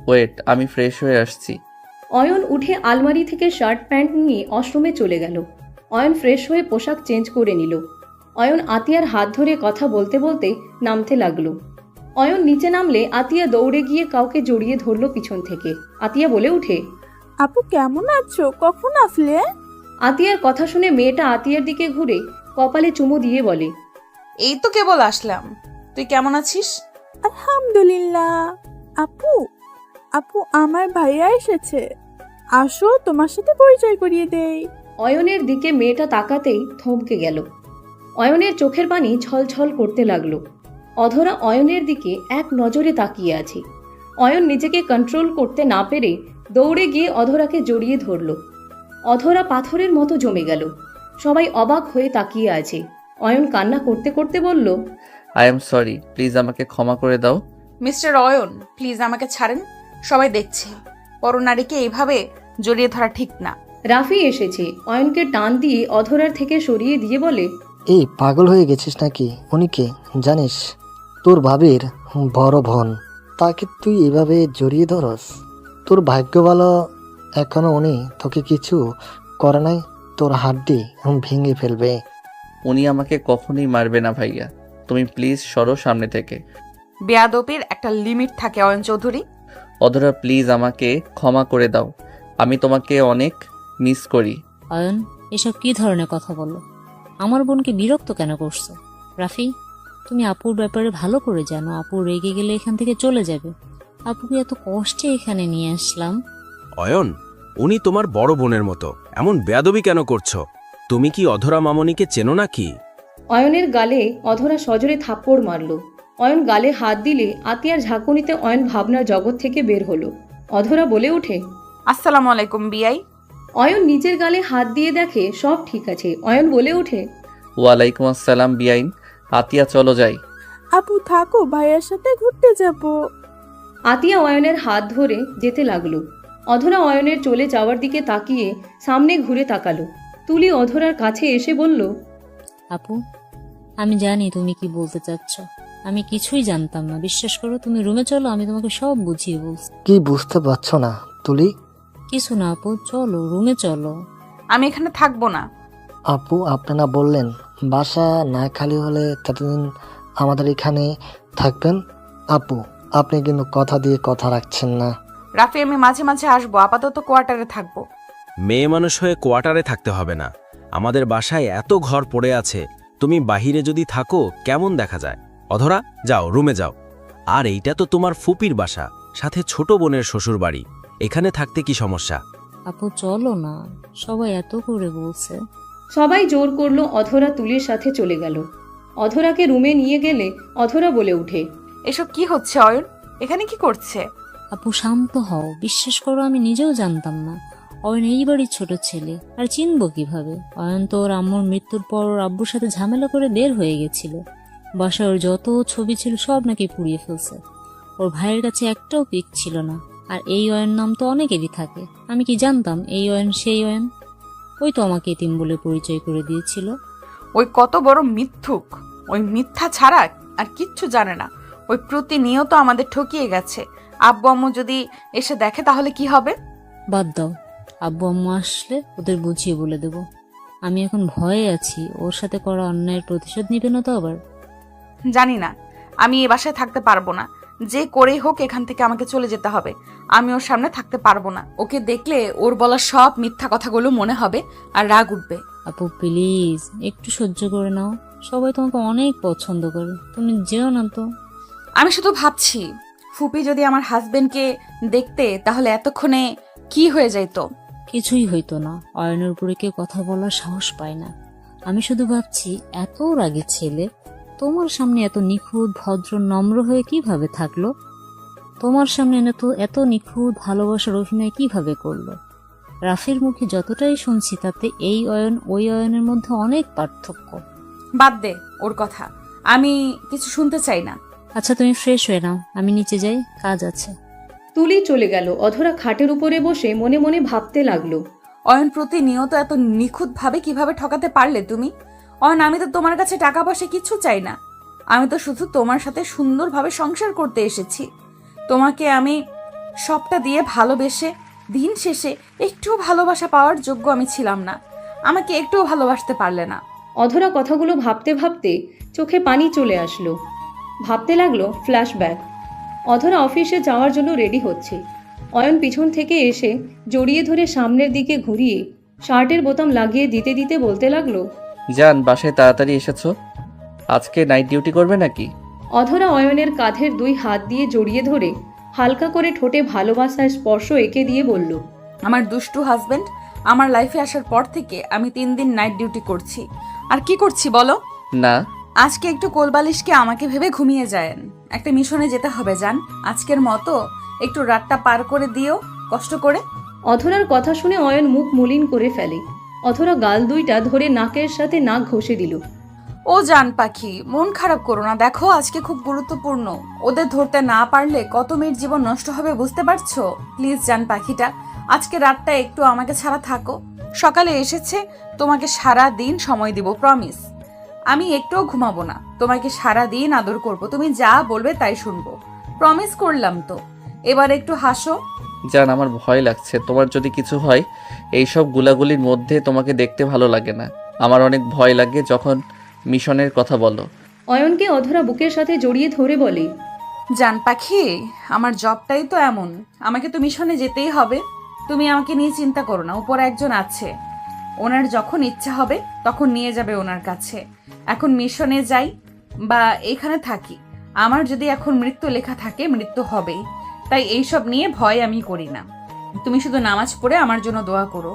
ওয়েট, আমি ফ্রেশ হয়ে আসছি। অয়ন উঠে আলমারি থেকে শার্ট প্যান্ট নিয়ে ওয়াশরুমে চলে গেল। অয়ন ফ্রেশ হয়ে পোশাক চেঞ্জ করে নিল। অয়ন আতিয়ার হাত ধরে কথা বলতে বলতে নামতে লাগলো। অয়ন নিচে নামলে আতিয়া দৌড়ে গিয়ে কাউকে জড়িয়ে ধরলো পিছন থেকে। আতিয়া বলে ওঠে, আপু কেমন আছো, কখন আসলে? আতিয়ার কথা শুনে মেয়েটা আতিয়ার দিকে ঘুরে কপালে চুমু দিয়ে বলে, এই তো কেবল আসলাম, তুই কেমন আছিস? আলহামদুলিল্লাহ। আপু আপু আমার ভাইয়া এসেছে, আসো তোমার সাথে পরিচয় করিয়ে দেই। অয়নের দিকে মেয়েটা তাকাতেই থমকে গেল। অয়নের চোখের পানি ছলছল করতে লাগলো। অধরা অয়নের দিকে এক নজরে তাকিয়ে আছে। অয়ন নিজেকে কন্ট্রোল করতে না পেরে দৌড়ে গিয়ে অধরাকে জড়িয়ে ধরল। অধরা পাথরের মতো জমে গেল। সবাই অবাক হয়ে তাকিয়ে আছে। অয়ন কান্না করতে করতে বলল, আই এম সরি, প্লিজ আমাকে ক্ষমা করে দাও। মিস্টার অয়ন, প্লিজ আমাকে ছাড়েন, সবাই দেখছে। পরনারীকে এইভাবে জড়িয়ে ধরা ঠিক না। রাফি এসেছে। অয়নকে টান দিয়ে অধরার থেকে সরিয়ে দিয়ে বলে, এই পাগল হয়ে গেছিস নাকি? উনি কে জানিস? তোর ভাবির বড় বোন, তাকে তুই এভাবে জড়িয়ে ধরস? তোর ভাগ্য ভালো এখনো উনি তোকে কিছু করে নাই। তোর হাড্ডি ভেঙে ফেলবে। উনি আমাকে কখনোই মারবে না ভাইয়া, তুমি প্লিজ সরো সামনে থেকে। বেয়াদবির একটা লিমিট থাকে অয়ন চৌধুরী। অধরা প্লিজ আমাকে ক্ষমা করে দাও, আমি তোমাকে অনেক মিস করি। অয়ন, এসব কি ধরনের কথা বলো? আমার বোনকে বিরক্ত কেন করছো? রাফি, তুমি আপুর ব্যাপারে ভালো করে জানো, আপু রেগে গেলে এখান থেকে চলে যাবে। আপুকে এত কষ্টে এখানে নিয়ে আসলাম। অয়ন, উনি তোমার বড় বোনের মতো, এমন বেয়াদবি কেন করছো? তুমি কি অধরা মামনিকে চেনো নাকি? অয়নের গালে অধরা সজোরে থাপ্পড় মারল। অয়ন গালে হাত দিলে আতিয়ার ঝাঁকুনিতে অয়ন ভাবনার জগৎ থেকে বের হলো। অধরা বলে ওঠে, আসসালামু আলাইকুম বিয়াই। অয়ন নিজের গালে হাত দিয়ে দেখে সব ঠিক আছে। অয়ন বলে ওঠে, ওয়ালাইকুম আসসালাম বিআইন। আতিয়া চলো যাই। আপু থাকো, ভাইয়ার সাথে ঘুরতে যাব। আতিয়া অয়নের হাত ধরে যেতে লাগলো। অধরা অয়নের চলে যাওয়ার দিকে তাকিয়ে সামনে ঘুরে তাকালো। তুলি অধরার কাছে এসে বলল, আপু, আমি জানি তুমি কি বলতে চাচ্ছ। আমি কিছুই জানতাম না, বিশ্বাস করো। তুমি রুমে চলো, আমি তোমাকে সব বুঝিয়ে বলছি। কি বুঝতে পারছো না তুলি? কিছু না আপু, চলো রুমে চলো। আমি এখানে থাকবো না। আপু আপনি না বললেন বাসা না খালি হলে ততদিন আমাদের এখানে থাকবেন? আপু আপনি কিন্তু কথা দিয়ে কথা রাখছেন না। রাফি, আমি মাঝে মাঝে আসবো, আপাতত কোয়ার্টারে থাকবো। মেয়ে মানুষ হয়ে কোয়ার্টারে থাকতে হবে না। আমাদের বাসায় এত ঘর পড়ে আছে, তুমি বাহিরে যদি থাকো কেমন দেখা যায়? অধরা, যাও রুমে যাও। আর এইটা তো তোমার ফুপির বাসা, সাথে ছোট বোনের শ্বশুর বাড়ি। এখানে থাকতে কি সমস্যা? আপু চলো না, সবাই এত করে বলছে। সবাই জোর করলো। অধরা তুলির সাথে চলে গেল। অধরাকে রুমে নিয়ে গেলে অধরা বলে উঠে, এসব কি হচ্ছে অয়ন? এখানে কি করছে? আপু শান্ত হও, বিশ্বাস করো আমি নিজেও জানতাম না। অয়ন এই বাড়ির ছোট ছেলে, আর চিনবো কিভাবে? অয়ন তো ওর আম্মুর মৃত্যুর পর ওর আব্বুর সাথে ঝামেলা করে বের হয়ে গেছিল। বাসায় ওর যত ছবি ছিল সব নাকি পুড়িয়ে ফেলছে। ওর ভাইয়ের কাছে একটাও পিক ছিল না। আর এই অয়ন নাম তো অনেকেরই থাকে, আমি কি জানতাম এই অয়ন সেই অয়ন? ওই তো আমাকে এতিম বলে পরিচয় করে দিয়েছিল। ওই কত বড় মিথ্যুক! ওই মিথ্যা ছাড়া আর কিচ্ছু জানে না। ওই প্রতিনিয়ত আমাদের ঠকিয়ে গেছে। আব্বু আম্মু যদি এসে দেখে তাহলে কি হবে? বাদ দাও, আব্বু আম্মু আসলে ওদের বুঝিয়ে বলে দেব। আমি এখন ভয়ে আছি, ওর সাথে করা অন্যায়ের প্রতিশোধ নিবে না তো আবার? জানি না, আমি এ বাসায় থাকতে পারবো না। যে করেই হোক এখান থেকে আমাকে চলে যেতে হবে। আমি ওর সামনে থাকতে পারবো না। ওকে দেখলে ওর বলা সব মিথ্যা কথাগুলো মনে হবে আর রাগ উঠবে। আপু প্লিজ একটু সহ্য করে নাও, সবাই তোমাকে অনেক পছন্দ করে, তুমি যেও না তো। আমি শুধু ভাবছি, ফুপি যদি আমার হাজবেন্ডকে দেখতে তাহলে এতক্ষণে কি হয়ে যাইতো। কিছুই হইতো না, অয়নের উপরে কেউ কথা বলার সাহস পায় না। আমি শুধু ভাবছি, এত রাগী ছেলে তোমার সামনে এত নিখুঁত ভদ্র নম্র হয়ে কিভাবে থাকলো? তোমার সামনে এত নিখুঁত ভালোবাসার অভিনয় কিভাবে করলো? রাফির মুখে যতটাই শুনছি তাতে এই অয়ন ওই অয়নের মধ্যে অনেক পার্থক্য। বাদ দে ওর কথা, আমি কিছু শুনতে চাই না। আচ্ছা তুমি ফ্রেশ হয়ে নাও, আমি নিচে যাই, কাজ আছে। তুলি চলে গেল। অধরা খাটের উপরে বসে মনে মনে ভাবতে লাগলো, অয়ন প্রতিনিয়ত এত নিখুঁতভাবে কিভাবে ঠকাতে পারলে তুমি? অয়ন, আমি তো তোমার কাছে টাকা পয়সা কিছু চাই না। আমি তো শুধু তোমার সাথে সুন্দরভাবে সংসার করতে এসেছি। তোমাকে আমি সবটা দিয়ে ভালোবেসে দিন শেষে একটুও ভালোবাসা পাওয়ার যোগ্য আমি ছিলাম না। আমাকে একটুও ভালোবাসতে পারলে না। অধরা কথাগুলো ভাবতে ভাবতে চোখে পানি চলে আসলো। ভাবতে লাগলো ফ্ল্যাশব্যাক। অধরা অফিসে যাওয়ার জন্য রেডি হচ্ছে। অয়ন পিছন থেকে এসে জড়িয়ে ধরে সামনের দিকে ঘুরিয়ে শার্টের বোতাম লাগিয়ে দিতে দিতে বলতে লাগলো, যান, বাসায় তাড়াতাড়ি এসেছো। আজকে নাইট ডিউটি করবে নাকি? অধরা অয়নের কাঁধের 2 হাত দিয়ে জড়িয়ে ধরে হালকা করে ঠোঁটে ভালোবাসার স্পর্শ এঁকে দিয়ে বলল, আমার দুষ্টু হাজবেন্ড আমার লাইফে আসার পর থেকে আমি 3 দিন নাইট ডিউটি করছি। আর কি করছি বলো? না। আজকে একটু কোলবালিশকে আমাকে ভেবে ঘুমিয়ে যায়েন। একটা মিশনে যেতে হবে জান। আজকের মতো একটু রাতটা পার করে দিও কষ্ট করে। অধরার কথা শুনে অয়ন মুখ মলিন করে ফেলে। অধরা গাল 2টা ধরে নাকের সাথে নাক ঘষে দিল। ও জান পাখি, মন খারাপ করো না। দেখো আজকে খুব গুরুত্বপূর্ণ। ওদের ধরতে না পারলে কত মেয়ের জীবন নষ্ট হবে বুঝতে পারছো? প্লিজ জান পাখিটা, আজকে রাতটা একটু আমাকে ছাড়া থাকো। সকালে এসেছে তোমাকে সারা দিন সময় দিব, প্রমিস। আমি একটুও ঘুমাবো না, তোমাকে সারা দিন আদর করব, তুমি যা বলবে তাই শুনবো, প্রমিস করলাম তো। এবার একটু হাসো। জান, আমার ভয় লাগছে। তোমার যদি কিছু হয়, এইসব গুলাগুলির মধ্যে তোমাকে দেখতে ভালো লাগে না। আমার অনেক ভয় লাগে যখন মিশনের কথা বলো। অয়নকে অধরা বুকের সাথে জড়িয়ে ধরে বলে, জান পাখি, আমার জবটাই তো এমন, আমাকে তো মিশনে যেতেই হবে। তুমি আমাকে নিয়ে চিন্তা করো না, উপরে একজন আছে, ওনার যখন ইচ্ছা হবে তখন নিয়ে যাবে ওনার কাছে। এখন মিশনে যাই বা এখানে থাকি, আমার যদি এখন মৃত্যু লেখা থাকে মৃত্যু হবেই। তাই এইসব নিয়ে ভয় আমি করি না। তুমি শুধু নামাজ পড়ে আমার জন্য দোয়া করো,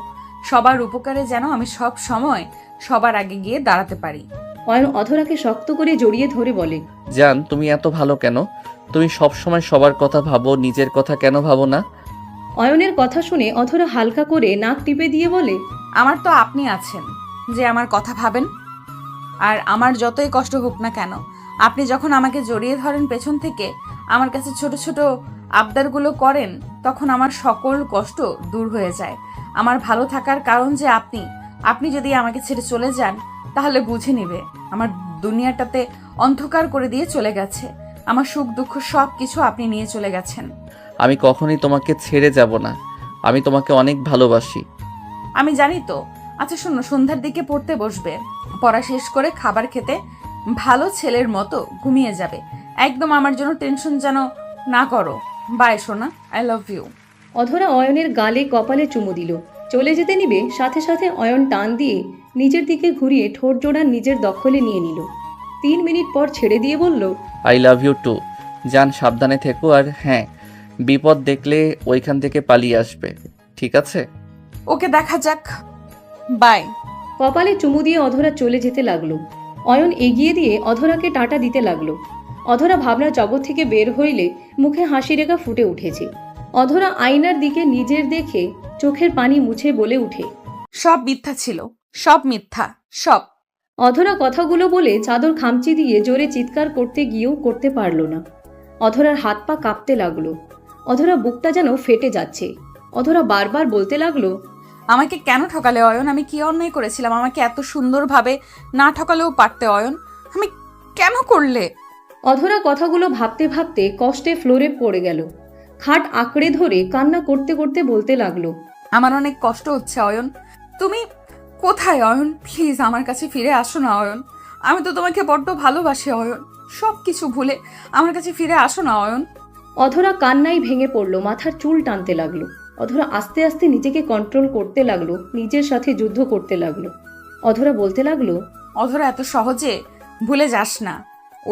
সবার উপকারে যেন আমি সব সময় সবার আগে গিয়ে দাঁড়াতে পারি। অয়ন অধরাকে শক্ত করে জড়িয়ে ধরে বলে, জান তুমি এত ভালো কেন? তুমি সব সময় সবার কথা ভাবো, নিজের কথা কেন ভাবো না? অয়নের কথা শুনে অধরা হালকা করে নাক টিপে দিয়ে বলে, আমার তো আপনি আছেন যে আমার কথা ভাবেন। আর আমার যতই কষ্ট হোক না কেন, আপনি যখন আমাকে জড়িয়ে ধরেন পেছন থেকে, আমার কাছে ছোট ছোট আবদারগুলো করেন, তখন আমার সকল কষ্ট দূর হয়ে যায়। আমার ভালো থাকার কারণ যে আপনি যদি আমাকে ছেড়ে চলে যান, তাহলে বুঝে নিবে আমার দুনিয়াটাতে অন্ধকার করে দিয়ে চলে গেছে। আমার সুখ দুঃখ সব কিছু আপনি নিয়ে চলে গেছেন। আমি কখনোই তোমাকে ছেড়ে যাব না, আমি তোমাকে অনেক ভালোবাসি। আমি জানি তো। আচ্ছা শোনো, সন্ধ্যার দিকে পড়তে বসবে, পড়া শেষ করে খাবার খেতে ভালো ছেলের মতো ঘুমিয়ে যাবে। একদম আমার জন্য টেনশন যেন না করো। বাই সোনা, আই লাভ ইউ। অধরা অয়নের গালে কপালে চুমু দিল। চলে যেতে নিবে, সাথে সাথে অয়ন টান দিয়ে নিজের দিকে ঘুরিয়ে ঠোঁট জোড়া নিজের দখলে নিয়ে নিল। 3 মিনিট পর ছেড়ে দিয়ে বলল, আই লাভ ইউ টু। জান সাবধানে থেকো, আর হ্যাঁ, বিপদ দেখলে ওইখান থেকে পালিয়ে আসবে, ঠিক আছে? ওকে, দেখা যাক। বাই। কপালে চুমু দিয়ে অধরা চলে যেতে লাগলো। অয়ন এগিয়ে দিয়ে অধরাকে টাটা দিতে লাগলো। অধরা ভাবনা জগৎ থেকে বের হইলে মুখে হাসি রেখা ফুটে উঠেছে। অধরা আয়নার দিকে নিজের দেখে চোখের পানি মুছে বলে উঠে, সব মিথ্যা ছিল, সব মিথ্যা, সব। অধরা কথাগুলো বলে চাদর খামচি দিয়ে জোরে চিৎকার করতে গিয়েও করতে পারল না। অধরার হাত পা কাঁপতে লাগলো। অধরা বুকটা যেন ফেটে যাচ্ছে। অধরা বারবার বলতে লাগলো, আমাকে কেন ঠকালে অয়ন? আমি কি অন্যায় করেছিলাম? আমাকে এত সুন্দরভাবে না ঠকালেও পারতে অয়ন, আমি কেন করলে? অধরা কথাগুলো ভাবতে ভাবতে কষ্টে ফ্লোরে পড়ে গেল। খাট আঁকড়ে ধরে কান্না করতে করতে বলতে লাগলো, আমার অনেক কষ্ট হচ্ছে অয়ন। তুমি কোথায় অয়ন? প্লিজ আমার কাছে ফিরে আসো না অয়ন। আমি তো তোমাকে বড্ড ভালোবাসি অয়ন। সব কিছু ভুলে আমার কাছে ফিরে আসো না অয়ন। অধরা কান্নাই ভেঙে পড়ল, মাথার চুল টানতে লাগলো। অধরা আস্তে আস্তে নিজেকে কন্ট্রোল করতে লাগলো, নিজের সাথে যুদ্ধ করতে লাগলো। অধরা বলতে লাগলো, অধরা এত সহজে ভুলে যাস না।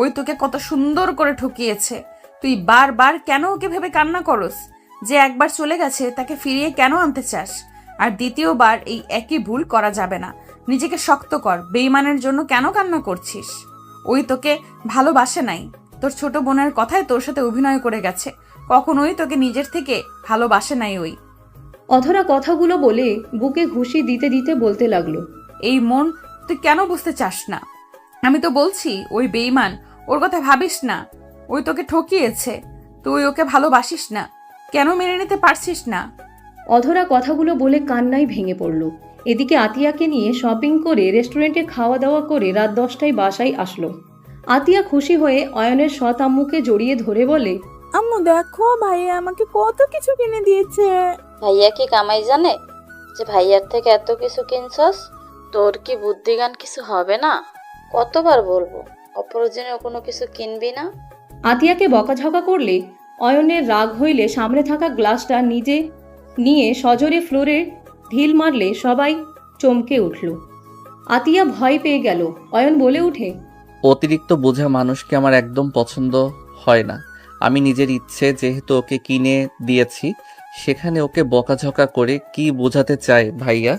ওই তোকে কত সুন্দর করে ঠকিয়েছে। তুই বারবার কেন ওকে ভেবে কান্না করস? যে একবার চলে গেছে তাকে ফিরিয়ে কেন আনতে চাস? আর দ্বিতীয়বার এই একই ভুল করা যাবে না। নিজেকে শক্ত কর। বেঈমানের জন্য কেন কান্না করছিস? ওই তোকে ভালোবাসে নাই। তোর ছোট বোনের কথায় তোর সাথে অভিনয় করে গেছে। কখনোই তোকে নিজের থেকে ভালোবাসে নাই ওই। অধরা কথাগুলো বলে বুকে ঘুষি দিতে দিতে বলতে লাগলো, এই মন তুই কেন বুঝতে চাস না? আমি তো বলছি ওই বেঈমান, ওর কথা ভাবিস না। ওই তোকে ঠকিয়েছে, তুই ওকে ভালোবাসিস না। কেন মেনে নিতে পারছিস না? অধরা কথাগুলো বলে কান্নাই ভেঙে পড়ল। এদিকে আতিয়াকে নিয়ে শপিং করে রেস্টুরেন্টে খাওয়া দাওয়া করে রাত 10টায় বাসায় আসলো। আতিয়া খুশি হয়ে অয়নের সৎ আম্মুকে জড়িয়ে ধরে বলে, আম্মু দেখো, ভাইয়া আমাকে কত কিছু কিনে দিয়েছে। ভাইয়া কি কামাই জানে যে ভাইয়ার থেকে এত কিছু কিনছস? তোর কি বুদ্ধিজ্ঞান কিছু হবে না? কতবার বলবো অপ্রয়োজনীয় কোনো কিছু কিনবি না। আতিয়াকে বকাঝকা করলে অয়নের রাগ হইলে সামনে থাকা গ্লাসটা নিজে নিয়ে সজোরে ফ্লোরে ঢিল মারলে সবাই চমকে উঠল। আতিয়া ভয় পেয়ে গেল। অয়ন বলে উঠে, অতিরিক্ত বোঝা মানুষকে আমার একদম পছন্দ হয় না। আমি নিজের ইচ্ছে যেহেতু ওকে কিনে দিয়েছি, সেখানে ওকে বকাঝকা করে কি বোঝাতে চায় ভাইয়া?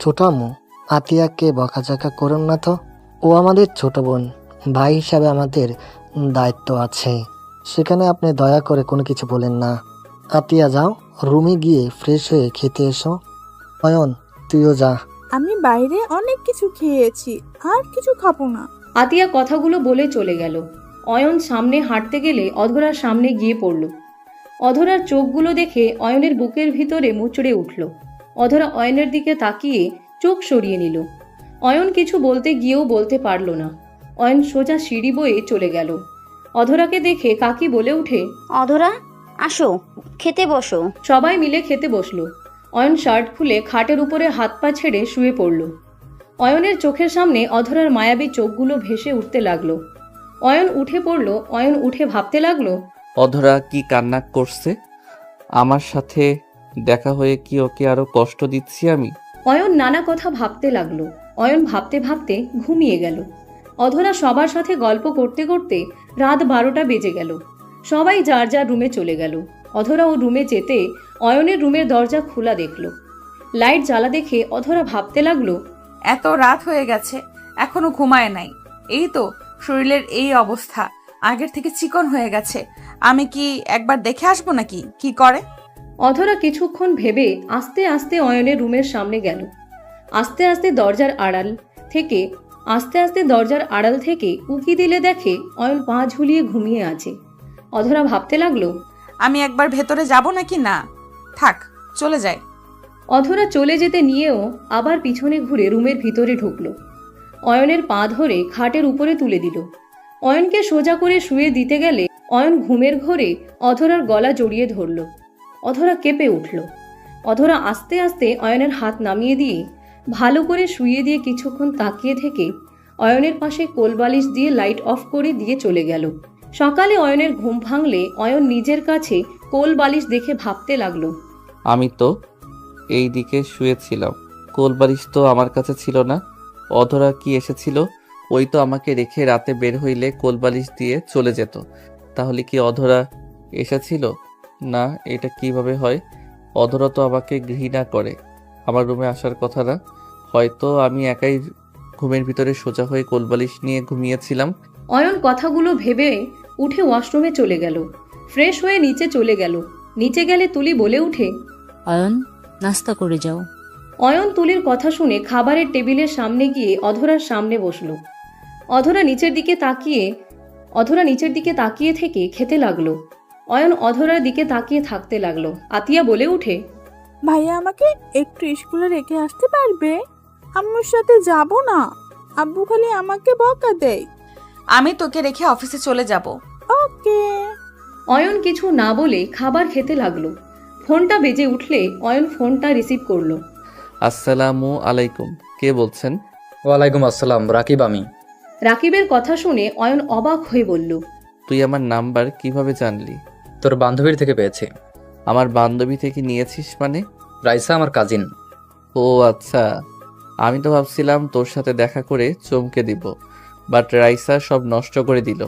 ছোট আম্মু, আতিয়াকে বকাঝকা করুন না তো। ও আমাদের ছোট বোন, ভাই হিসাবে আমাদের দায়িত্ব আছে। সেখানে আপনি দয়া করে কোনো কিছু বলেন না। আতিয়া যাও, রুমে গিয়ে ফ্রেশ হয়ে খেতে এসো। অয়ন তুইও যা। আমি বাইরে অনেক কিছু খেয়েছি, আর কিছু খাবো না। আতিয়া কথাগুলো বলে চলে গেল। অয়ন সামনে হাঁটতে গেলে অধরার সামনে গিয়ে পড়ল। অধরার চোখগুলো দেখে অয়নের বুকের ভিতরে মুচড়ে উঠল। অধরা অয়নের দিকে তাকিয়ে চোখ সরিয়ে নিল। অয়ন কিছু বলতে গিয়েও বলতে পারল না। অয়ন সোজা সিঁড়ি বয়ে চলে গেল। অধরাকে দেখে কাকি বলে উঠে, অধরা আসো, খেতে বসো। সবাই মিলে খেতে বসলো। অয়ন শার্ট খুলে খাটের উপরে হাত পা ছেড়ে শুয়ে পড়ল। অয়নের চোখের সামনে অধরার মায়াবী চোখগুলো ভেসে উঠতে লাগলো। অয়ন উঠে পড়ল। অয়ন উঠে ভাবতে লাগলো, অধরা কি কান্না করছে? আমার সাথে দেখা হয়ে কি ওকে আরো কষ্ট দিচ্ছি আমি? অয়ন নানা কথা ভাবতে লাগলো। অয়ন ভাবতে ভাবতে ঘুমিয়ে গেল। অধরা সবার সাথে গল্প করতে করতে রাত 12টা বেজে গেল। সবাই যার যার রুমে চলে গেল। অধরা ও রুমে যেতে অয়নের রুমের দরজা খোলা দেখলো। লাইট জ্বালা দেখে অধরা ভাবতে লাগলো, এত রাত হয়ে গেছে এখনো ঘুমায় নাই। এই তো শরীরের এই অবস্থা, আগের থেকে চিকন হয়ে গেছে। আমি কি একবার দেখে আসবো নাকি কি করে? অধরা কিছুক্ষণ ভেবে আস্তে আস্তে অয়নের রুমের সামনে গেল। আস্তে আস্তে দরজার আড়াল থেকে উকি দিলে দেখে অয়ন পা ঝুলিয়ে ঘুমিয়ে আছে। অধরা ভাবতে লাগলো, আমি একবার ভেতরে যাব নাকি না, থাক চলে যায়। অধরা চলে যেতে নিয়েও আবার পিছনে ঘুরে রুমের ভিতরে ঢুকলো। অয়নের পা ধরে খাটের উপরে তুলে দিল। অয়নকে সোজা করে শুয়ে দিতে গেলে অয়ন ঘুমের ঘোরে অধরার গলা জড়িয়ে ধরল। অধরা কেঁপে উঠল। অধরা আস্তে আস্তে অয়নের হাত নামিয়ে দিয়ে ভালো করে শুইয়ে দিয়ে কিছুক্ষণ তাকিয়ে থেকে অয়নের পাশে কোলবালিশ দিয়ে লাইট অফ করে দিয়ে চলে গেল। সকালে অয়নের ঘুম ভাঙলে অয়ন নিজের কাছে কোলবালিশ দেখে ভাবতে লাগলো, আমি তো এই দিকে শুয়েছিলাম, কোলবালিশ তো আমার কাছে ছিল না। অধরা কি এসেছিল? ওই তো আমাকে রেখে রাতে বের হইলে কোলবালিশ দিয়ে চলে যেত। তাহলে কি অধরা এসেছিল? না, এটা কিভাবে হয়? অধরা তো আমাকে ঘৃণা করে, আমার রুমে আসার কথা না। হয়তো আমি একাই ঘুমের ভিতরে সোজা হয়ে কোলবালিশ নিয়ে ঘুমিয়েছিলাম। অয়ন কথাগুলো ভেবে উঠে ওয়াশরুমে চলে গেল। ফ্রেশ হয়ে নিচে চলে গেল। নিচে গেলে তুলি বলে উঠে, অয়ন, নাস্তা করে যাও। অয়ন তুলির কথা শুনে খাবারের টেবিলের সামনে গিয়ে অধরার সামনে বসলো। অধরা নিচের দিকে তাকিয়ে থেকে খেতে লাগলো। অয়ন অধরার দিকে তাকিয়ে থাকতে লাগলো। আতিয়া বলে উঠে, ভাইয়া আমাকে একটু স্কুলে রেখে আসতে পারবে? আম্মুর সাথে যাব না, আব্বু খালি আমাকে বকা দেয়। আমি তোকে রেখে অফিসে চলে যাব। ওকে। অয়ন কিছু না বলে খাবার খেতে লাগলো। ফোনটা বেজে উঠলে অয়ন ফোনটা রিসিভ করলো। আসসালামু আলাইকুম, কে বলছেন? ওয়ালাইকুম আসসালাম, রাকিব আমি। রাকিবের কথা শুনে অয়ন অবাক হয়ে বলল, তুই আমার নাম্বার কিভাবে জানলি? তোর বান্ধবীর থেকে পেয়েছি। আমার বান্ধবী থেকে নিয়েছিস মানে? রাইসা আমার কাজিন। ও আচ্ছা, আমি তো ভাবছিলাম তোর সাথে দেখা করে চমকে দিব, বাট রাইসা সব নষ্ট করে দিল।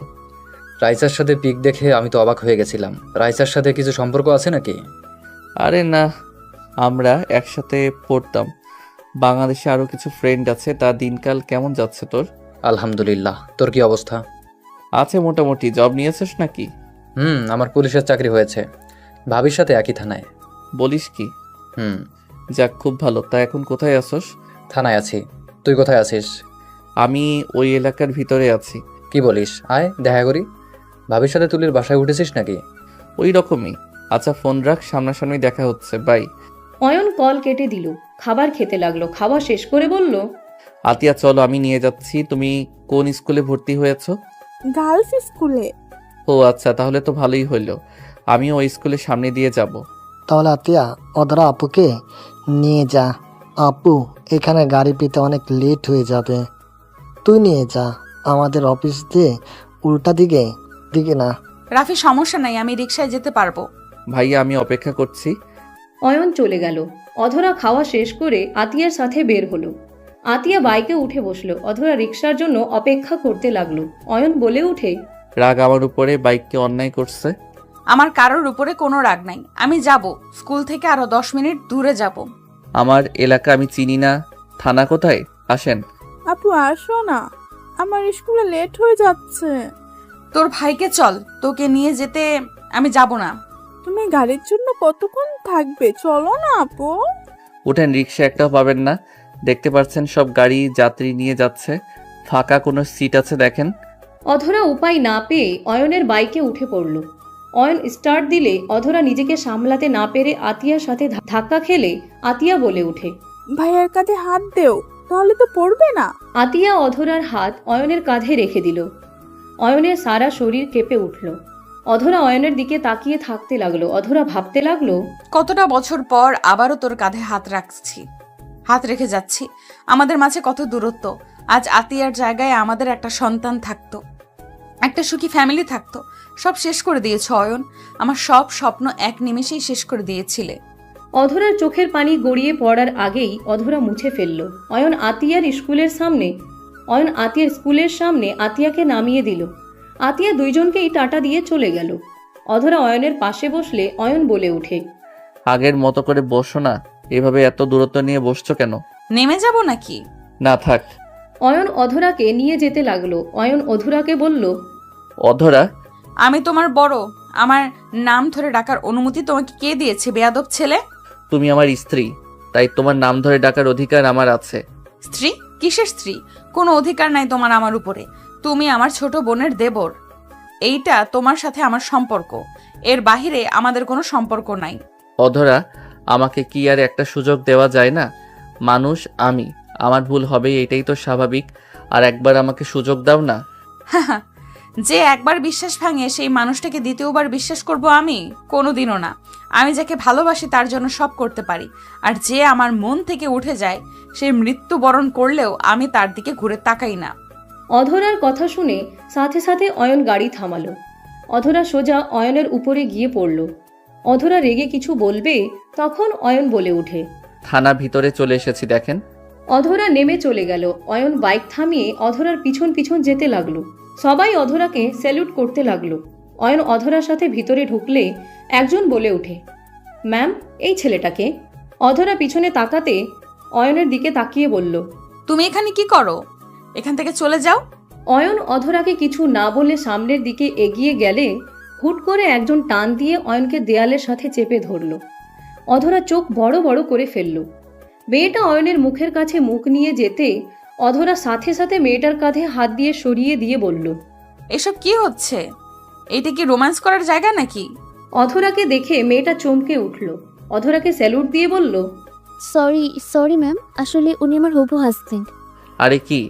রাইসার সাথে পিক দেখে আমি তো অবাক হয়ে গেছিলাম। রাইসার সাথে কিছু সম্পর্ক আছে নাকি? আরে না, আমরা একসাথে পড়তাম। বাংলাদেশে আরও কিছু ফ্রেন্ড আছে। তা দিনকাল কেমন যাচ্ছে তোর? আলহামদুলিল্লাহ, তোর কি অবস্থা? আছে মোটামুটি। জব নিয়েছিস নাকি? আমার পুলিশের চাকরি হয়েছে, ভাবির সাথে একই থানায়। বলিস কি? যাক, খুব ভালো। তা এখন কোথায় আছস? থানায় আছি। তুই কোথায় আছিস? আমি ওই এলাকার ভিতরে আছি। কি বলিস? আয় দেখা করি। ভাবির সাথে তুলির বাসায় উঠেছিস নাকি? ওই রকমই। আচ্ছা ফোন রাখ, সামনাসামনি দেখা হচ্ছে, বাই। অয়ন কল কেটে দিল। খাবার খেতে লাগলো। খাবার শেষ করে বলল, আতিয়া চলো, আমি নিয়ে যাচ্ছি। তুমি কোন স্কুলে ভর্তি হয়েছো? গার্লস স্কুলে। ও আচ্ছা, তাহলে তো ভালোই হইলো। আমিও ওই স্কুলের সামনে দিয়ে যাব। তাহলে আতিয়া অধরা আপুকে নিয়ে যা। আপু এখানে গাড়ি পেতে অনেক লেট হয়ে যাবে, তুই নিয়ে যা। আমাদের অফিস দিয়ে উল্টা দিকে না। রাফি, সমস্যা নাই, আমি রিকশায় যেতে পারবো। ভাইয়া আমি অপেক্ষা করছি। অয়ন চলে গেল। অধরা খাওয়া শেষ করে আতিয়ার সাথে বের হলো। আতিয়া বাইকে উঠে বসলো। অধরা রিকশার জন্য অপেক্ষা করতে লাগলো। অয়ন বলে উঠে, রাগ আমার উপরে, বাইককে অন্যায় করছে। আমার কারোর উপরে কোনো রাগ নাই, আমি যাব। স্কুল থেকে আরো 10 মিনিট দূরে যাব। আমার এলাকা আমি চিনি না। থানা কোথায়? আসেন। আপু আসো না, আমার স্কুলে লেট হয়ে যাচ্ছে। তোর ভাইকে চল, তোকে নিয়ে যেতে আমি যাব না। তুমি গাড়ির জন্য কতক্ষণ থাকবে? চলো না আপু। উঠেন, রিক্সা একটাও পাবেন না। দেখতে পাচ্ছেন সব গাড়ি যাত্রী নিয়ে যাচ্ছে, ফাঁকা কোনো সিট আছে দেখেন। অধরা উপায় না পেয়ে অয়নের বাইকে উঠে পড়ল। অয়ন স্টার্ট দিলে অধরা নিজেকে সামলাতে না পেরে আতিয়ার সাথে ধাক্কা খেলে আতিয়া বলে উঠে, ভাইয়ার কাঁধে হাত দেও, তাহলে তো পড়বে না। আতিয়া অধরার হাত অয়নের কাঁধে রেখে দিল। অয়নের সারা শরীর কেঁপে উঠল। অধরা অয়নের দিকে তাকিয়ে থাকতে লাগলো। অধরা ভাবতে লাগলো, কতটা বছর পর আবারও তোর কাঁধে হাত রেখে যাচ্ছি। আমাদের মাঝে কত দূরত্ব। আজ আতিয়ার জায়গায় আমাদের একটা সন্তান থাকতো, একটা সুখী ফ্যামিলি থাকতো। সব শেষ করে দিয়েছ অয়ন, আমার সব স্বপ্ন এক নিমেষেই শেষ করে দিয়েছিলে। অধরার চোখের পানি গড়িয়ে পড়ার আগেই অধরা মুছে ফেলল। অয়ন আতিয়ার স্কুলের সামনে আতিয়াকে নামিয়ে দিল। আতিয়া দুইজনকেই টাটা দিয়ে চলে গেল। অধরা অয়নের পাশে বসলে অয়ন বলে উঠে, আগের মতো করে বসো না, এভাবে এত দূরত্ব নিয়ে বসছো কেন? নেমে যাব নাকি? না থাক। অয়ন অধরাকে নিয়ে যেতে লাগলো। অয়ন অধরাকে বলল, অধরা, আমি তোমার বড়, আমার নাম ধরে ডাকার অনুমতি তোমাকে কে দিয়েছে বেয়াদব ছেলে? তুমি আমার স্ত্রী, তাই তোমার নাম ধরে ডাকার অধিকার আমার আছে। স্ত্রী? কিসের স্ত্রী? কোনো অধিকার নাই তোমার আমার উপরে। তুমি আমার ছোট বোনের দেবর। এইটা তোমার সাথে আমার সম্পর্ক, এর বাহিরে আমাদের কোনো সম্পর্ক নাই। অধরা, আমাকে কি আর একটা সুযোগ দেওয়া যায় না? মানুষ আমি, আমার ভুল হবে, এটাই তো স্বাভাবিক। আর একবার আমাকে সুযোগ দাও না। যে একবার বিশ্বাস ভাঙে সেই মানুষটাকে দ্বিতীয়বার বিশ্বাস করব আমি? কোনোদিনও না। আমি যাকে ভালোবাসি তার জন্য সব করতে পারি, আর যে আমার মন থেকে উঠে যায় সে মৃত্যুবরণ করলেও আমি তার দিকে ঘুরে তাকাই না। অধরার কথা শুনে সাথে সাথে অয়ন গাড়ি থামালো। অধরা সোজা অয়নের উপরে গিয়ে পড়ল। অধরা রেগে কিছু বলবে, তখন অয়ন বলে ওঠে, থানা ভিতরে চলে এসেছি, দেখেন। অধরা নেমে চলে গেল। অয়ন বাইক থামিয়ে অধরার পিছন পিছন যেতে লাগলো। সবাই অধরাকে স্যালুট করতে লাগলো। অয়ন অধরার সাথে ভিতরে ঢুকলে একজন বলে ওঠে, ম্যাম, এই ছেলেটাকে। অধরা পিছনে তাকাতে অয়নের দিকে তাকিয়ে বলল, তুমি এখানে কি করো? এখান থেকে চলে যাও। অয়ন অধরাকে কিছু না বলে সামনের দিকে এগিয়ে গেলে হুট করে একজন টান দিয়ে অয়নকে দেয়ালের সাথে চেপে ধরল। অধরা চোখ বড় বড় করে ফেলল। মেয়েটা অয়নের মুখের কাছে মুখ নিয়ে যেতে অধরা সাথে সাথে মেয়েটার কাঁধে হাত দিয়ে সরিয়ে দিয়ে বলল, এসব কি হচ্ছে? এইটা কি রোম্যান্স করার জায়গা নাকি? অধরাকে দেখে মেয়েটা চমকে উঠল। অধরাকে স্যালুট দিয়ে বলল, সরি ম্যাম, আসলে উনি আমার হবু হাজবেন্ড। আরে কি?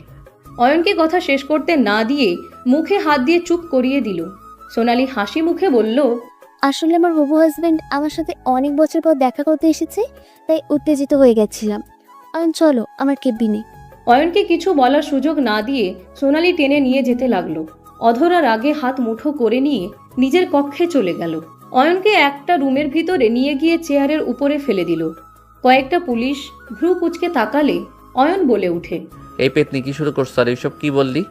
অয়নকে কথা শেষ করতে না দিয়ে মুখে হাত দিয়ে চুপ করিয়ে দিল। সোনালি হাসি মুখে বলল, আসলে আমার হবু হাজবেন্ড আমার সাথে অনেক বছর পর দেখা করতে এসেছে, তাই উত্তেজিত হয়ে গেছিলাম। চলো আমার কেবিনে। অয়নকে কিছু বলার সুযোগ না দিয়ে সোনালি টেনে নিয়ে যেতে লাগলো। অধরার আগে হাত মুঠো করে নিয়ে নিজের কক্ষে চলে গেল। অয়নকে একটা রুমের ভিতরে নিয়ে গিয়ে চেয়ারের উপরে ফেলে দিল। কয়েকটা পুলিশ ভ্রু কুচকে তাকালে অয়ন বলে উঠে, এই পেতনি কি শুরু করছো? আর এইসব কি বললি?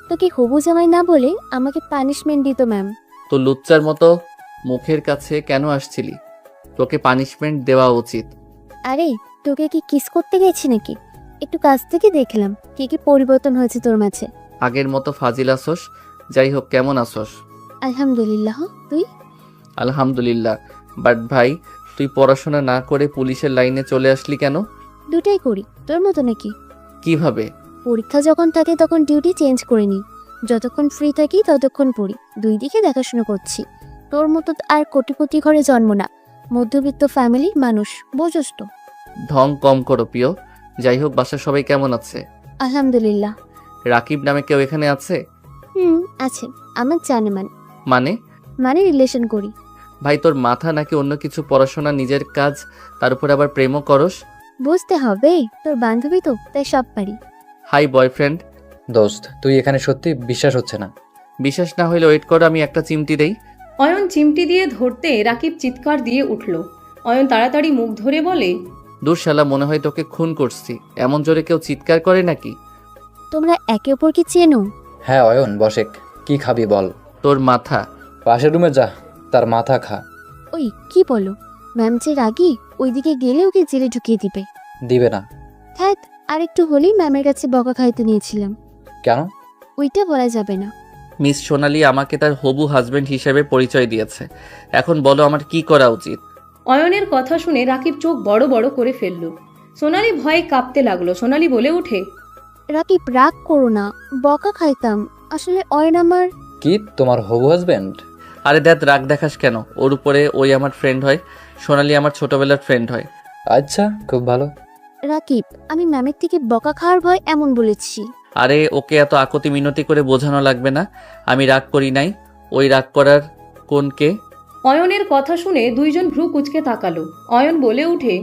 তোকে হবু জামাই না বলে আমাকে পানিশমেন্ট দিত ম্যাম। তো লুচ্চার মতো মুখের কাছে কেন আসছিলি? তোকে পানিশমেন্ট দেওয়া উচিত। আরে তোকে কি কিস করতে গেছি নাকি? একটু কাছ থেকে দেখলাম কি কি পরিবর্তন হয়েছে তোর মাঝে। আগের মতো ফাজিল আসোস? যাই হোক, কেমন আসোস? আলহামদুলিল্লাহ, তুই? আলহামদুলিল্লাহ। বাট ভাই, তুই পড়াশোনা না করে পুলিশের লাইনে চলে আসলি কেন? দুটাই করি, তোর মতো নাকি? কিভাবে? পরীক্ষা যখন থাকে তখন ডিউটি চেঞ্জ করে নিই, যতক্ষণ ফ্রি থাকি ততক্ষণ পড়ি। দুই দিকে দেখাশোনা করছি। তোর মতো আর কোটিপতি ঘরে জন্ম না, মধ্যবিত্ত ফ্যামিলির মানুষ, বোঝস তো। ঢং কম করো প্রিয়। যাই হোক, বাসার সবাই কেমন আছে? আলহামদুলিল্লাহ। রাকিব নামে কেউ এখানে আছে? আছে, আমার জানেমান। মানে রিলেশন করি। ভাই, তোর মাথা নাকি অন্য কিছু? পড়াশোনা, নিজের কাজ, তার উপর আবার প্রেমও করস? বুঝতে হবে, তোর বান্ধবী তো, তাই সব পারি। Hi boyfriend. দোস্ত, তুই এখানে সত্যি বিশ্বাস হচ্ছে না। বিশ্বাস না হলে ওয়েট করো, আমি একটা চিমটি দেই। অয়ন চিমটি দিয়ে ধরতে রাকিব চিৎকার দিয়ে উঠল। অয়ন তাড়াতাড়ি মুখ ধরে বলে, দূর শালা, মনে হয় তোকে খুন করছি। এমন জোরে কেউ চিৎকার করে নাকি? তোমরা একে অপরকে চেনো? হ্যাঁ অয়ন, বসেক, কি খাবি বল? তোর মাথা। পাশের রুমে যা, তার মাথা খা। ওই কি বলো? ম্যাম যে রাগি, ওইদিকে গেলে ওকে জেলে ঢুকিয়ে দিবে। দিবে না। হ্যাঁ, আর একটু হলেই ম্যামের কাছে বকা খাইতে নিয়েছিলাম। কেন? ওইটা বলা যাবে না। মিস সোনালি আমাকে তার হবু হাজবেন্ড হিসেবে পরিচয় দিয়েছে। এখন বলো আমার কি করা উচিত? অয়নের কথা শুনে রাকিব চোখ বড় বড় করে ফেলল। সোনালি ভয়ে কাঁপতে লাগলো। সোনালি বলে ওঠে, রাকিব রাগ করো না, বকা খাইতাম। আসলে অয়ন আমার। কি, তোমার হবু হাজবেন্ড? আরে দেখ, রাগ দেখাস কেন? ওর উপরে ওই আমার ফ্রেন্ড হয়, সোনালি আমার ছোটবেলার ফ্রেন্ড হয়। আচ্ছা, খুব ভালো। রাকিব, আমি ম্যামের থেকে বকা খাওয়ার ভয় এমন বলেছি। আরে ওকে এত আকতি মিনতি করে বোঝানো লাগবে না। আমি রাগ করি নাই। ওই রাগ করার কোনকে? অয়নের কথা শুনে দুইজন ভ্রু কুচকে তাকালো। অয়ন বলে উঠে,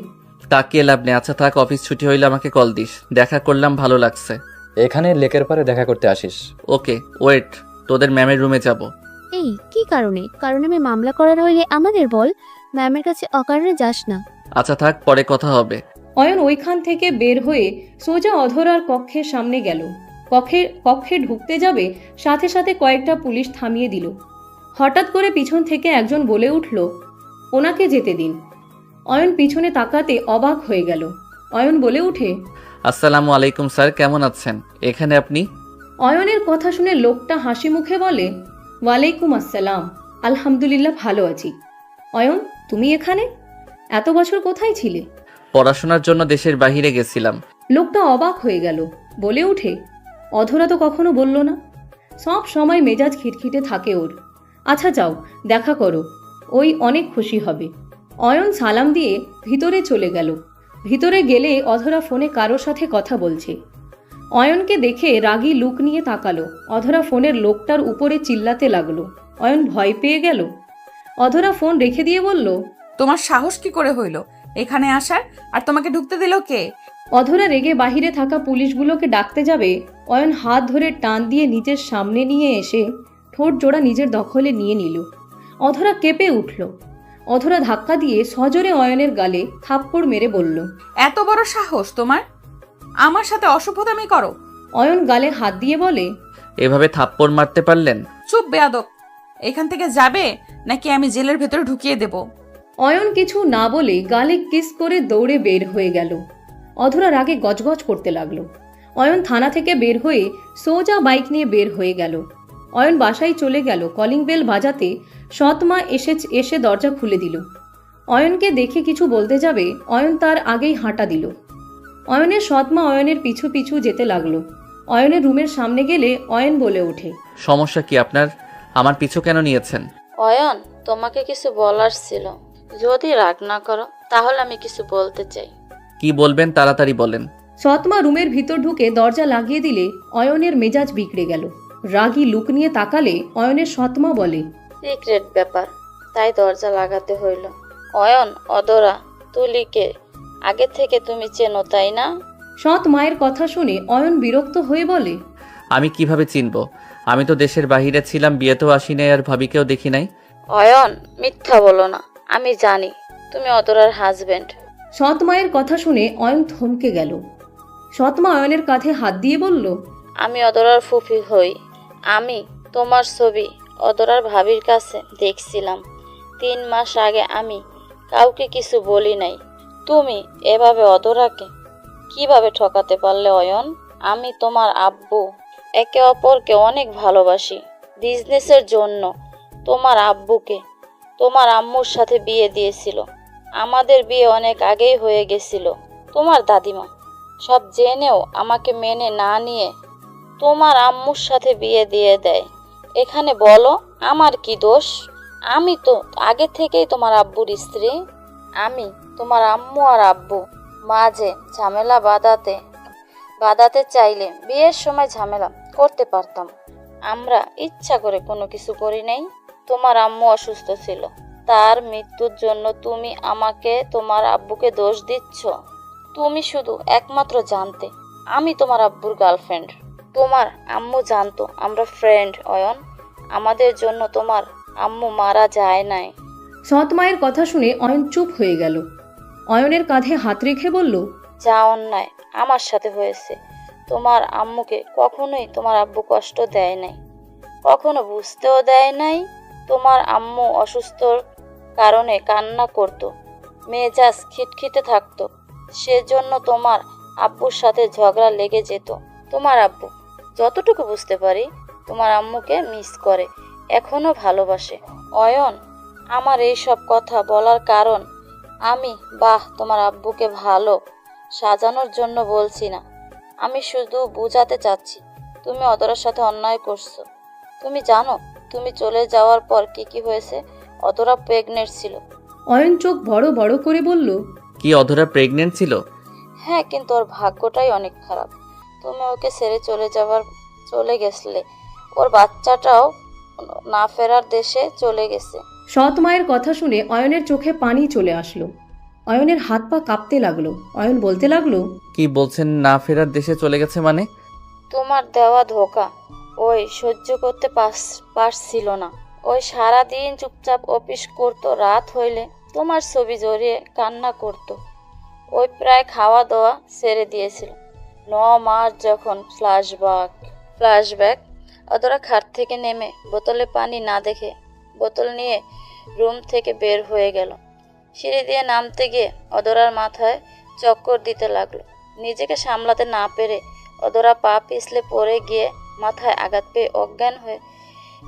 তাকিয়ে লাভ নেই। আচ্ছা থাক, অফিস ছুটি হইলে আমাকে কল দিস। দেখা করলাম, ভালো লাগছে। এখানে লেকের পারে দেখা করতে আসিস? ওকে, ওয়েট, তোদের ম্যামের রুমে যাব। এই কি কারণে? কারণ আমি মামলা করার হইলে আমাদের বল, ম্যামের কাছে অকারণে যাস না। আচ্ছা থাক, পরে কথা হবে। অয়ন ওইখান থেকে বের হয়ে সোজা অধরার কক্ষের সামনে গেল। কক্ষে ঢুকতে যাবে, সাথে সাথে কয়েকটা পুলিশ থামিয়ে দিল। হঠাৎ করে পিছন থেকে একজন বলে উঠল, ওনাকে যেতে দিন। অয়ন পিছনে তাকাতে অবাক হয়ে গেল। অয়ন বলে ওঠে, আসসালামু আলাইকুম স্যার, কেমন আছেন? এখানে আপনি? অয়নের কথা শুনে লোকটা হাসি মুখে বলে, ওয়ালাইকুম আসসালাম, আলহামদুলিল্লাহ ভালো আছি। অয়ন, তুমি এখানে? এত বছর কোথায় ছিলে? পড়াশোনার জন্য দেশের বাইরে গেছিলাম। লোকটা অবাক হয়ে গেল, বলে ওঠে, অধরা তো কখনো বলল না। সব সময় মেজাজ খিটখিটে থাকে ওর। আচ্ছা যাও, দেখা করো, ওই অনেক খুশি হবে। অয়ন সালাম দিয়ে ভিতরে চলে গেল। ভিতরে গেলে অধরা ফোনে কারোর সাথে কথা বলছে। অয়নকে দেখে রাগী লুক নিয়ে তাকালো। অধরা ফোনের লোকটার উপরে চিল্লাতে লাগলো। অয়ন ভয় পেয়ে গেল। অধরা ফোন রেখে দিয়ে বলল, তোমার সাহস কি করে হইল এখানে আসার, আর তোমাকে ঢুকতে দিল কে? অধরা রেগে বাহিরে থাকা পুলিশগুলোকে ডাকতে যাবে, অয়ন হাত ধরে টান দিয়ে নিজের সামনে নিয়ে এসে ঠোঁট জোড়া নিজের দখলে নিয়ে নিল। অধরা কেঁপে উঠল। অধরা ধাক্কা দিয়ে সজোরে অয়নের গালে থাপ্পড় মেরে বলল, এত বড় সাহস তোমার, আমার সাথে অসভ্যতামি করো? অয়ন গালে হাত দিয়ে বলে, এভাবে থাপ্পড় মারতে পারলেন? চুপ বেয়াদব, এখান থেকে যাবে নাকি আমি জেলের ভেতরে ঢুকিয়ে দেব? অয়ন কিছু না বলে গালে কিস করে দৌড়ে বের হয়ে গেল। অধরা রাগে গজগজ করতে লাগলো। অয়ন থানা থেকে বের হয়ে সোজা বাইক নিয়ে বের হয়ে গেল। অয়ন বাসায় চলে গেল। কলিং বেল বাজাতে সৎমা এসে দরজা খুলে দিল। অয়নকে দেখে কিছু বলতে যাবে, অয়ন তার আগেই হাঁটা দিল। অয়নের সৎমা অয়নের পিছু পিছু যেতে লাগলো। অয়নের রুমের সামনে গেলে অয়ন বলে ওঠে, সমস্যা কি আপনার? আমার পিছু কেন নিয়েছেন? অয়ন, তোমাকে কিছু বলার ছিল, যদি রাগ না করো তাহলে আমি কিছু বলতে চাই। কি বলবেন তাড়াতাড়ি বলেন। সৎমা রুমের ভিতর ঢুকে দরজা লাগিয়ে দিলে অয়নের মেজাজ বিগড়ে গেল। রাগী লুক নিয়ে তাকালে অয়নের সৎমা বলে, সিক্রেট ব্যাপার, তাই দরজা লাগাতে হইল। অয়ন, অদরা, তুলিকে আগে থেকে তুমি চেনো তাই না? সৎ মায়ের কথা শুনে অয়ন বিরক্ত হয়ে বলে, আমি কিভাবে চিনব? আমি তো দেশের বাইরে ছিলাম, বিয়েতেও আসি নাই, আর ভাবিকেও দেখি নাই। অয়ন, মিথ্যা বলো না, আমি জানি তুমি অদরার হাজবেন্ড। সৎ মায়ের কথা শুনে অয়ন থমকে গেল। সৎমা অয়নের কাঁধে হাত দিয়ে বলল, আমি অদরার ফুফি হই। আমি তোমার ছবি অদরার ভাবির কাছে দেখছিলাম 3 মাস আগে। আমি কাউকে কিছু বলি নাই। তুমি এভাবে অদরাকে কিভাবে ঠকাতে পারলে অয়ন? আমি তোমার আব্বু, একে অপরকে অনেক ভালোবাসি। বিজনেসের জন্য তোমার আব্বুকে তোমার আম্মুর সাথে বিয়ে দিয়েছিল। আমাদের বিয়ে অনেক আগেই হয়ে গেছিল। তোমার দাদিমা সব জেনেও আমাকে মেনে না নিয়ে তোমার আম্মুর সাথে বিয়ে দিয়ে দেয়। এখানে বলো আমার কি দোষ? আমি তো আগে থেকেই তোমার আব্বুর স্ত্রী। আমি তোমার আম্মু আর আব্বু মাঝে ঝামেলা বাঁধাতে চাইলে বিয়ের সময় ঝামেলা করতে পারতাম। আমরা ইচ্ছা করে কোনো কিছু করি নাই। তোমার আম্মু অসুস্থ ছিল, তার মৃত্যুর জন্য তুমি আমাকে তোমার আব্বুকে দোষ দিচ্ছ। তুমি শুধু একমাত্র জানতে আমি তোমার আব্বুর গার্লফ্রেন্ড। তোমার আম্মু জানতো আমরা ফ্রেন্ড। অয়ন, আমাদের জন্য তোমার আম্মু মারা যায় নাই। সৎ মায়ের কথা শুনে অয়ন চুপ হয়ে গেল। অয়নের কাঁধে হাত রেখে বলল, যা অন্যায় আমার সাথে হয়েছে, তোমার আম্মুকে কখনোই তোমার আব্বু কষ্ট দেয় নাই, কখনো বুঝতেও দেয় নাই। তোমার আম্মু অসুস্থর কারণে কান্না করত, মেজাজ খিটখিটে থাকতো, সেজন্য তোমার আব্বুর সাথে ঝগড়া লেগে যেত। তোমার আব্বু, যতটুকু বুঝতে পারি, তোমার আম্মুকে মিস করে, এখনো ভালোবাসে। অয়ন, আমার এই সব কথা বলার কারণ আমি তোমার আব্বুকে ভালো সাজানোর জন্য বলছি না। আমি শুধু বুঝাতে চাচ্ছি তুমি অদরার সাথে অন্যায় করছো। তুমি জানো তুমি চলে যাওয়ার পর কি হয়েছে? অদরা প্রেগনেন্ট ছিল। অয়ন চোখ বড় বড় করে বলল, কি অধরা প্রেগনেন্ট ছিল? হ্যাঁ, কিন্তু ওর ভাগ্যটাই অনেক খারাপ। তুমি ওকে ছেড়ে চলে গেছলে, ওর বাচ্চাটাও না ফেরার দেশে চলে গেছে। সৎ মায়ের কথা শুনে অয়নের চোখে পানি চলে আসলো। অয়নের হাত পা কাঁপতে লাগলো। অয়ন বলতে লাগলো, কি বলছেন? না ফেরার দেশে চলে গেছে মানে? তোমার দেওয়া ধোকা ওই সহ্য করতে পারছিল না। ওই সারাদিন চুপচাপ অফিস করতো, রাত হইলে তোমার ছবি জড়িয়ে কান্না করতো। ওই প্রায় খাওয়া দাওয়া ছেড়ে দিয়েছিল। 9 মাস যখন ফ্ল্যাশব্যাক অদরা খাট থেকে নেমে বোতলে পানি না দেখে বোতল নিয়ে রুম থেকে বের হয়ে গেল। সিঁড়ি দিয়ে নামতে গিয়ে অধরার মাথায় চক্কর দিতে লাগলো। নিজেকে সামলাতে না পেরে অধরা পা পিছলে পড়ে গিয়ে মাথায় আঘাত পেয়ে অজ্ঞান হয়ে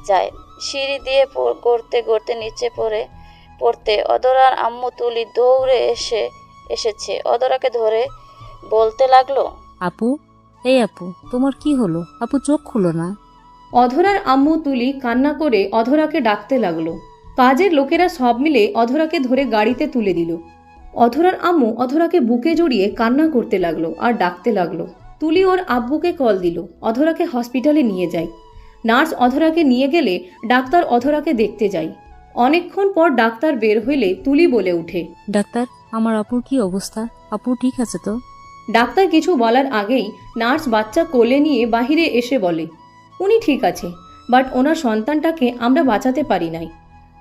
যায়। সিঁড়ি দিয়ে গড়তে গড়তে নিচে পড়তে অধরার আম্মু তুলি দৌড়ে এসেছে। অধরাকে ধরে বলতে লাগলো, আপু, এই আপু, তোমার কি হলো? আপু চোখ খুলো না। অধরার আম্মু তুলি কান্না করে অধরাকে ডাকতে লাগলো। কাজের লোকেরা সব মিলে অধরাকে ধরে গাড়িতে তুলে দিল। অধরার আম্মু অধরাকে বুকে জড়িয়ে কান্না করতে লাগলো আর ডাকতে লাগলো। তুলি ওর আব্বুকে কল দিল, অধরাকে হসপিটালে নিয়ে যায়। নার্স অধরাকে নিয়ে গেলে ডাক্তার অধরাকে দেখতে যায়। অনেকক্ষণ পর ডাক্তার বের হইলে তুলি বলে উঠে, ডাক্তার, আমার আপুর কি অবস্থা? আপু ঠিক আছে তো? ডাক্তার কিছু বলার আগেই নার্স বাচ্চা কোলে নিয়ে বাহিরে এসে বলে, উনি ঠিক আছে, বাট ওনার সন্তানটাকে আমরা বাঁচাতে পারি নাই।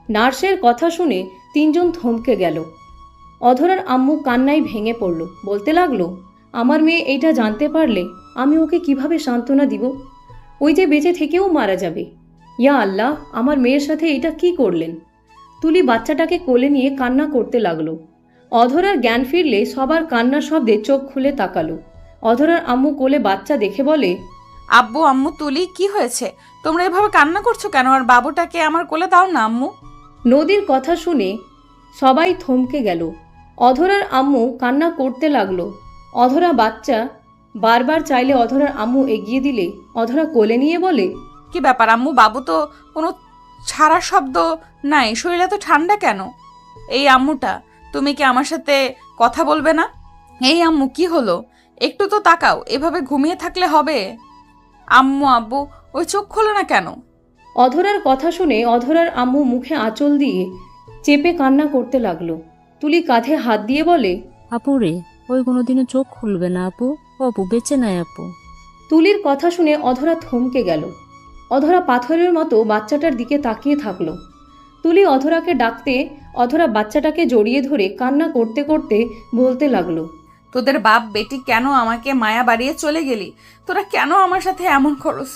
নার্সের কথা শুনে তিনজন থমকে গেল। অধরার আম্মু কান্নায় ভেঙে পড়ল, বলতে লাগলো, আমার মেয়ে এইটা জানতে পারলে আমি ওকে কিভাবে সান্ত্বনা দিব? ওই যে বেঁচে থেকেও মারা যাবে। ইয়া আল্লাহ, আমার মেয়ের সাথে এটা কি করলেন? তুলি বাচ্চাটাকে কোলে নিয়ে কান্না করতে লাগলো। অধরার জ্ঞান ফিরলে সবার কান্নার শব্দে চোখ খুলে তাকালো। অধরার আম্মু কোলে বাচ্চা দেখে বলে, আব্বু, আম্মু, তুলি, কি হয়েছে? তোমরা এভাবে কান্না করছো কেন? আর বাবুটাকে আমার কোলে দাও না আম্মু। নদীর কথা শুনে সবাই থমকে গেল। অধরার আম্মু কান্না করতে লাগলো। অধরা বাচ্চা বারবার চাইলে অধরার আম্মু এগিয়ে দিলে অধরা কোলে নিয়ে বলে, কি ব্যাপার আম্মু? বাবু তো কোনো ছাড়া শব্দ নাই, শরীরে তো ঠান্ডা কেন? এই আম্মুটা, তুমি কি আমার সাথে কথা বলবে না? এই আম্মু, কি হলো? একটু তো তাকাও, এভাবে ঘুমিয়ে থাকলে হবে? আম্মু, আব্বু, ওই চোখ খোলো না কেন? অধরার কথা শুনে অধরার আম্মু মুখে আঁচল দিয়ে চেপে কান্না করতে লাগলো। তুলি কাঁধে হাত দিয়ে বলে, আপু রে, ওই কোনোদিনও চোখ খুলবে না আপু। ও আপু বেঁচে নাই আপু। তুলির কথা শুনে অধরা থমকে গেল। অধরা পাথরের মতো বাচ্চাটার দিকে তাকিয়ে থাকলো। তুলি অধরাকে ডাকতে অধরা বাচ্চাটাকে জড়িয়ে ধরে কান্না করতে করতে বলতে লাগলো, তোদের বাপ বেটি কেন আমাকে মায়া বাড়িয়ে চলে গেলি? তোরা কেন আমার সাথে এমন করস?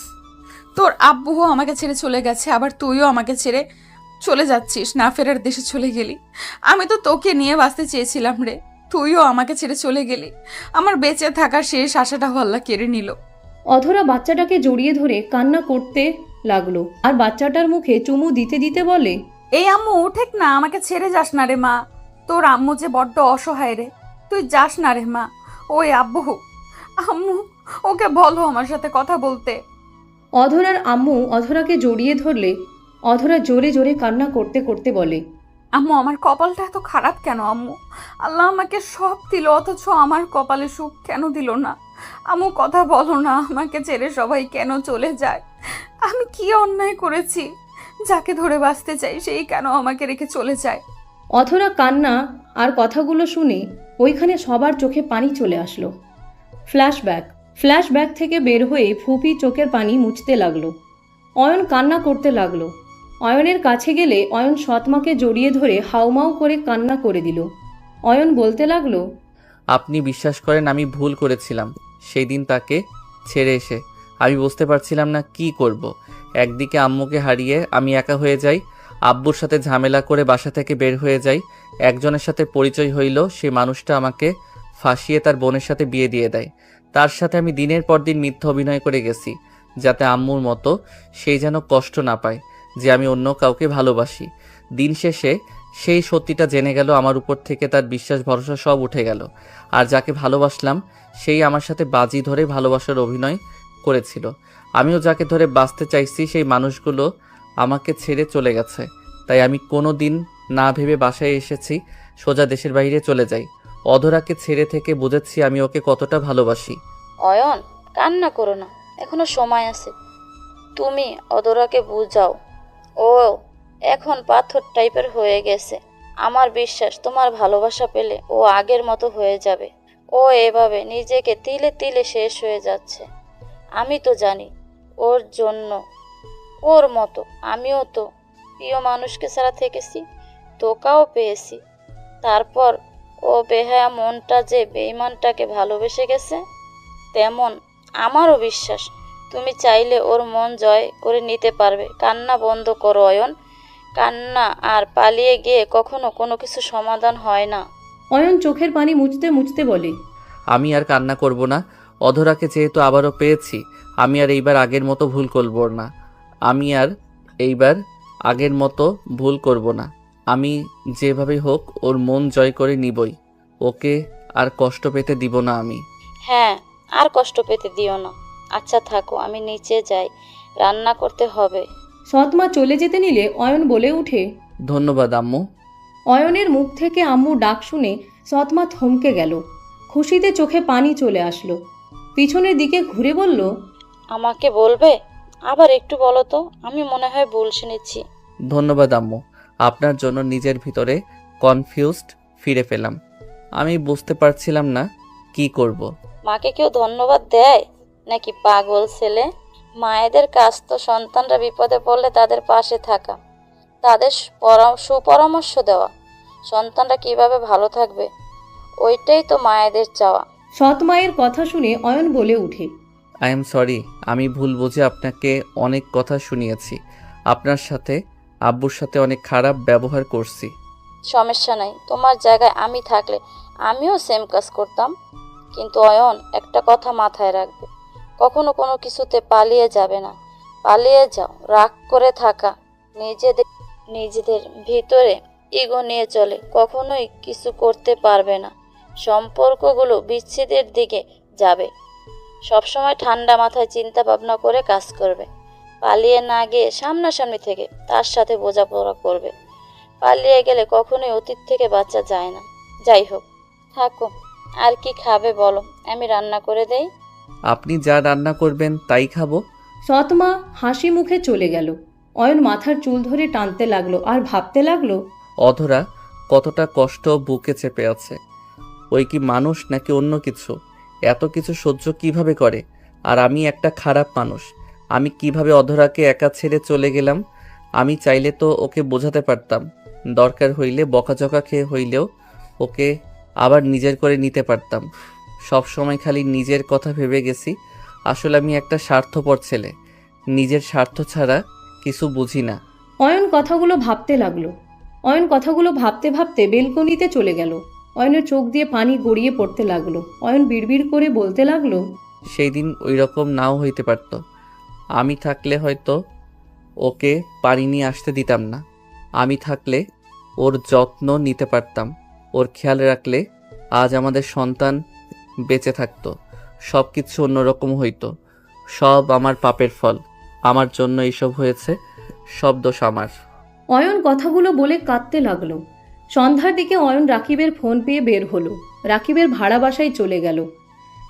তোর আব্বুও আমাকে ছেড়ে চলে গেছে, আবার তুইও আমাকে ছেড়ে চলে যাচ্ছিস, না ফেরার দেশে চলে গেলি। আমি তো তোকে নিয়ে বাঁচতে চেয়েছিলাম রে, তুইও আমাকে ছেড়ে চলে গেলি। আমার বেঁচে থাকার শেষ আশাটাও আল্লাহ কেড়ে নিল। অধরা বাচ্চাটাকে জড়িয়ে ধরে কান্না করতে লাগলো আর বাচ্চাটার মুখে চুমু দিতে দিতে বলে, এই আম্মু, উঠেক না, আমাকে ছেড়ে যাস না রে মা। তোর আম্মু যে বড্ড অসহায় রে, তুই যাস না রে মা। ওই আব্বু, আম্মু, ওকে বলো আমার সাথে কথা বলতে। অধরার আম্মু অধরাকে জড়িয়ে ধরলে অধরা জোরে জোরে কান্না করতে করতে বলে, আম্মু, আমার কপালটা এত খারাপ কেন আম্মু? আল্লাহ আমাকে সব দিল, অথচ আমার কপালে সুখ কেন দিল না? আম্মু, কথা বলো না, আমাকে ছেড়ে সবাই কেন চলে যায়? আমি কি অন্যায় করেছি? যাকে ধরে বাঁচতে চাই সেই কেন আমাকে রেখে চলে যায়? অধরা কান্না আর কথাগুলো শুনে ওইখানে সবার চোখে পানি চলে আসলো। ফ্ল্যাশব্যাক থেকে বের হয়ে ফুপি চোখের পানি মুছতে লাগলো। অয়ন কান্না করতে লাগলো। অয়নের কাছে গেলে অয়ন সৎমাকে জড়িয়ে ধরে হাউমাউ করে কান্না করে দিল। অয়ন বলতে লাগলো, আপনি বিশ্বাস করেন আমি ভুল করেছিলাম। সেই দিন তাকে ছেড়ে এসে আমি বুঝতে পারছিলাম না কি করব। একদিকে আম্মুকে হারিয়ে আমি একা হয়ে যাই, আব্বুর সাথে ঝামেলা করে বাসা থেকে বের হয়ে যাই। একজনের সাথে পরিচয় হইল, সেই মানুষটা আমাকে ফাঁসিয়ে তার বোনের সাথে বিয়ে দিয়ে দেয়। তার সাথে আমি দিনের পর দিন মিথ্যা অভিনয় করে গেছি, যাতে আম্মুর মতো সেই যেন কষ্ট না পায় যে আমি অন্য কাউকে ভালোবাসি। দিন শেষে সেই সত্যিটা জেনে গেল, আমার উপর থেকে তার বিশ্বাস ভরসা সব উঠে গেল। আর যাকে ভালোবাসলাম সেই আমার সাথে বাজি ধরে ভালোবাসার অভিনয় করেছিল। আমিও যাকে ধরে বাঁচতে চাইছি সেই মানুষগুলো আমাকে ছেড়ে চলে গেছে। তাই আমি কোনো দিন না ভেবে বাসায় এসেছি, সোজা দেশের বাইরে চলে যাই। অধরাকে ছেড়ে থেকে বুঝেছি আমি ওকে কতটা ভালোবাসি। অয়ন, কান্না করো না, এখনো সময় আছে। তুমি অধরাকে বুঝাও। ও এখন পাথর টাইপের হয়ে গেছে। আমার বিশ্বাস তোমার ভালোবাসা পেলে ও আগের মতো হয়ে যাবে। ও এভাবে নিজেকে তিলে তিলে শেষ হয়ে যাচ্ছে। আমি তো জানি ওর জন্য, ওর মতো আমিও তো প্রিয় মানুষকে ছাড়া থেকেছি, তোকাও পেয়েছি। তারপর ও বেহায়া মনটা যে বেঈমানটাকে ভালোবেসে গেছে, তেমন আমারও বিশ্বাস তুমি চাইলে ওর মন জয় করে নিতে পারবে। কান্না বন্ধ করো অয়ন, কান্না আর পালিয়ে গিয়ে কখনো কোনো কিছু সমাধান হয় না। অয়ন চোখের পানি মুছতে মুছতে বলে, আমি আর কান্না করব না। অধরাকে যেহেতু আবারও পেয়েছি, আমি আর এইবার আগের মতো ভুল করব না। ভুল করব না। আমি যেভাবে হোক ওর মন জয় করে নিবই। ওকে আর কষ্ট পেতে দিব না আমি। হ্যাঁ, আর কষ্ট পেতে দিও না। আচ্ছা থাকো, আমি নিচে যাই, রান্না করতে হবে। সৎমা চলে যেতে নিলে অয়ন বলে ওঠে, ধন্যবাদ আম্মু। অয়নের মুখ থেকে আম্মু ডাক শুনে সৎমা থমকে গেল। খুশিতে চোখে পানি চলে আসলো। পিছনের দিকে ঘুরে বলল, আমাকে বলবে? আবার একটু বলো তো, আমি মনে হয় ভুল শুনেছি। ধন্যবাদ আম্মু। আপনার জন্য নিজের ভিতরে কনফিউজড ফিরে পেলাম। আমি বুঝতে পারছিলাম না কি করব। মাকে কেউ ধন্যবাদ দেয় নাকি পাগল ছেলে? মায়েদের কাজ তো সন্তানরা বিপদে পড়লে তাদের পাশে থাকা, তাদের সুপরামর্শ দেওয়া, সন্তানরা কিভাবে ভালো থাকবে, ওইটাই তো মায়েদের চাওয়া। সৎ মায়ের কথা শুনে অয়ন বলে উঠে, আই এম সরি, আমি ভুল বুঝে আপনাকে অনেক কথা শুনিয়েছি। আপনার সাথে আব্বুর সাথে অনেক খারাপ ব্যবহার করছি। সমস্যা নাই, তোমার জায়গায় আমি থাকলে আমিও সেম কাজ করতাম। কিন্তু অয়ন, একটা কথা মাথায় রাখবে, কখনো কোনো কিছুতে পালিয়ে যাবে না। পালিয়ে যাও, রাগ করে থাকা, নিজেদের ভিতরে ইগো নিয়ে চলে, কখনোই কিছু করতে পারবে না। সম্পর্কগুলো বিচ্ছেদের দিকে যাবে। সবসময় ঠান্ডা মাথায় চিন্তা ভাবনা করে কাজ করবে। পালিয়ে না গিয়ে সামনাসামনি থেকে তার সাথে বোঝাপড়া করবে। পালিয়ে গেলে কখনোই অতীত থেকে বাঁচা যায় না। যাই হোক, থাকো। আর কি খাবে বলো, আমি রান্না করে দেই। আপনি যা রান্না করবেন তাই খাবো। সৎমা হাসি মুখে চলে গেল। অয়ন মাথার চুল ধরে টানতে লাগলো আর ভাবতে লাগলো, অধরা কতটা কষ্ট বুকে চেপে আছে। ওই কি মানুষ নাকি অন্য কিছু? এত কিছু সহ্য কিভাবে করে? আর আমি একটা খারাপ মানুষ। আমি কিভাবে অধরাকে একা ছেড়ে চলে গেলাম? আমি চাইলে তো ওকে বোঝাতে পারতাম। দরকার হইলে বকাঝকা খেয়ে হইলেও ওকে আবার নিজের করে নিতে পারতাম। সব সময় খালি নিজের কথা ভেবে গেছি। আসলে আমি একটা স্বার্থপর ছেলে, নিজের স্বার্থ ছাড়া কিছু বুঝি না। অয়ন কথাগুলো ভাবতে ভাবতে বেলকনিতে চলে গেল। অয়নের চোখ দিয়ে পানি গড়িয়ে পড়তে লাগলো। অয়ন বিড়বিড় করে বলতে লাগলো, সেই দিন ওই রকম নাও হইতে পারত। আমি থাকলে হয়তো ওকে পানি নিয়ে আসতে দিতাম না। আমি থাকলে ওর যত্ন নিতে পারতাম। ওর খেয়াল রাখলে আজ আমাদের সন্তান বেঁচে থাকতো। সব কিছু অন্যরকম হইতো। সব আমার পাপের ফল। আমার জন্য এইসব হয়েছে। সব দোষ আমার। অয়ন কথাগুলো বলে কাঁদতে লাগলো। সন্ধ্যার দিকে অয়ন রাকিবের ফোন পেয়ে বের হলো। রাকিবের ভাড়া বাসায় চলে গেল।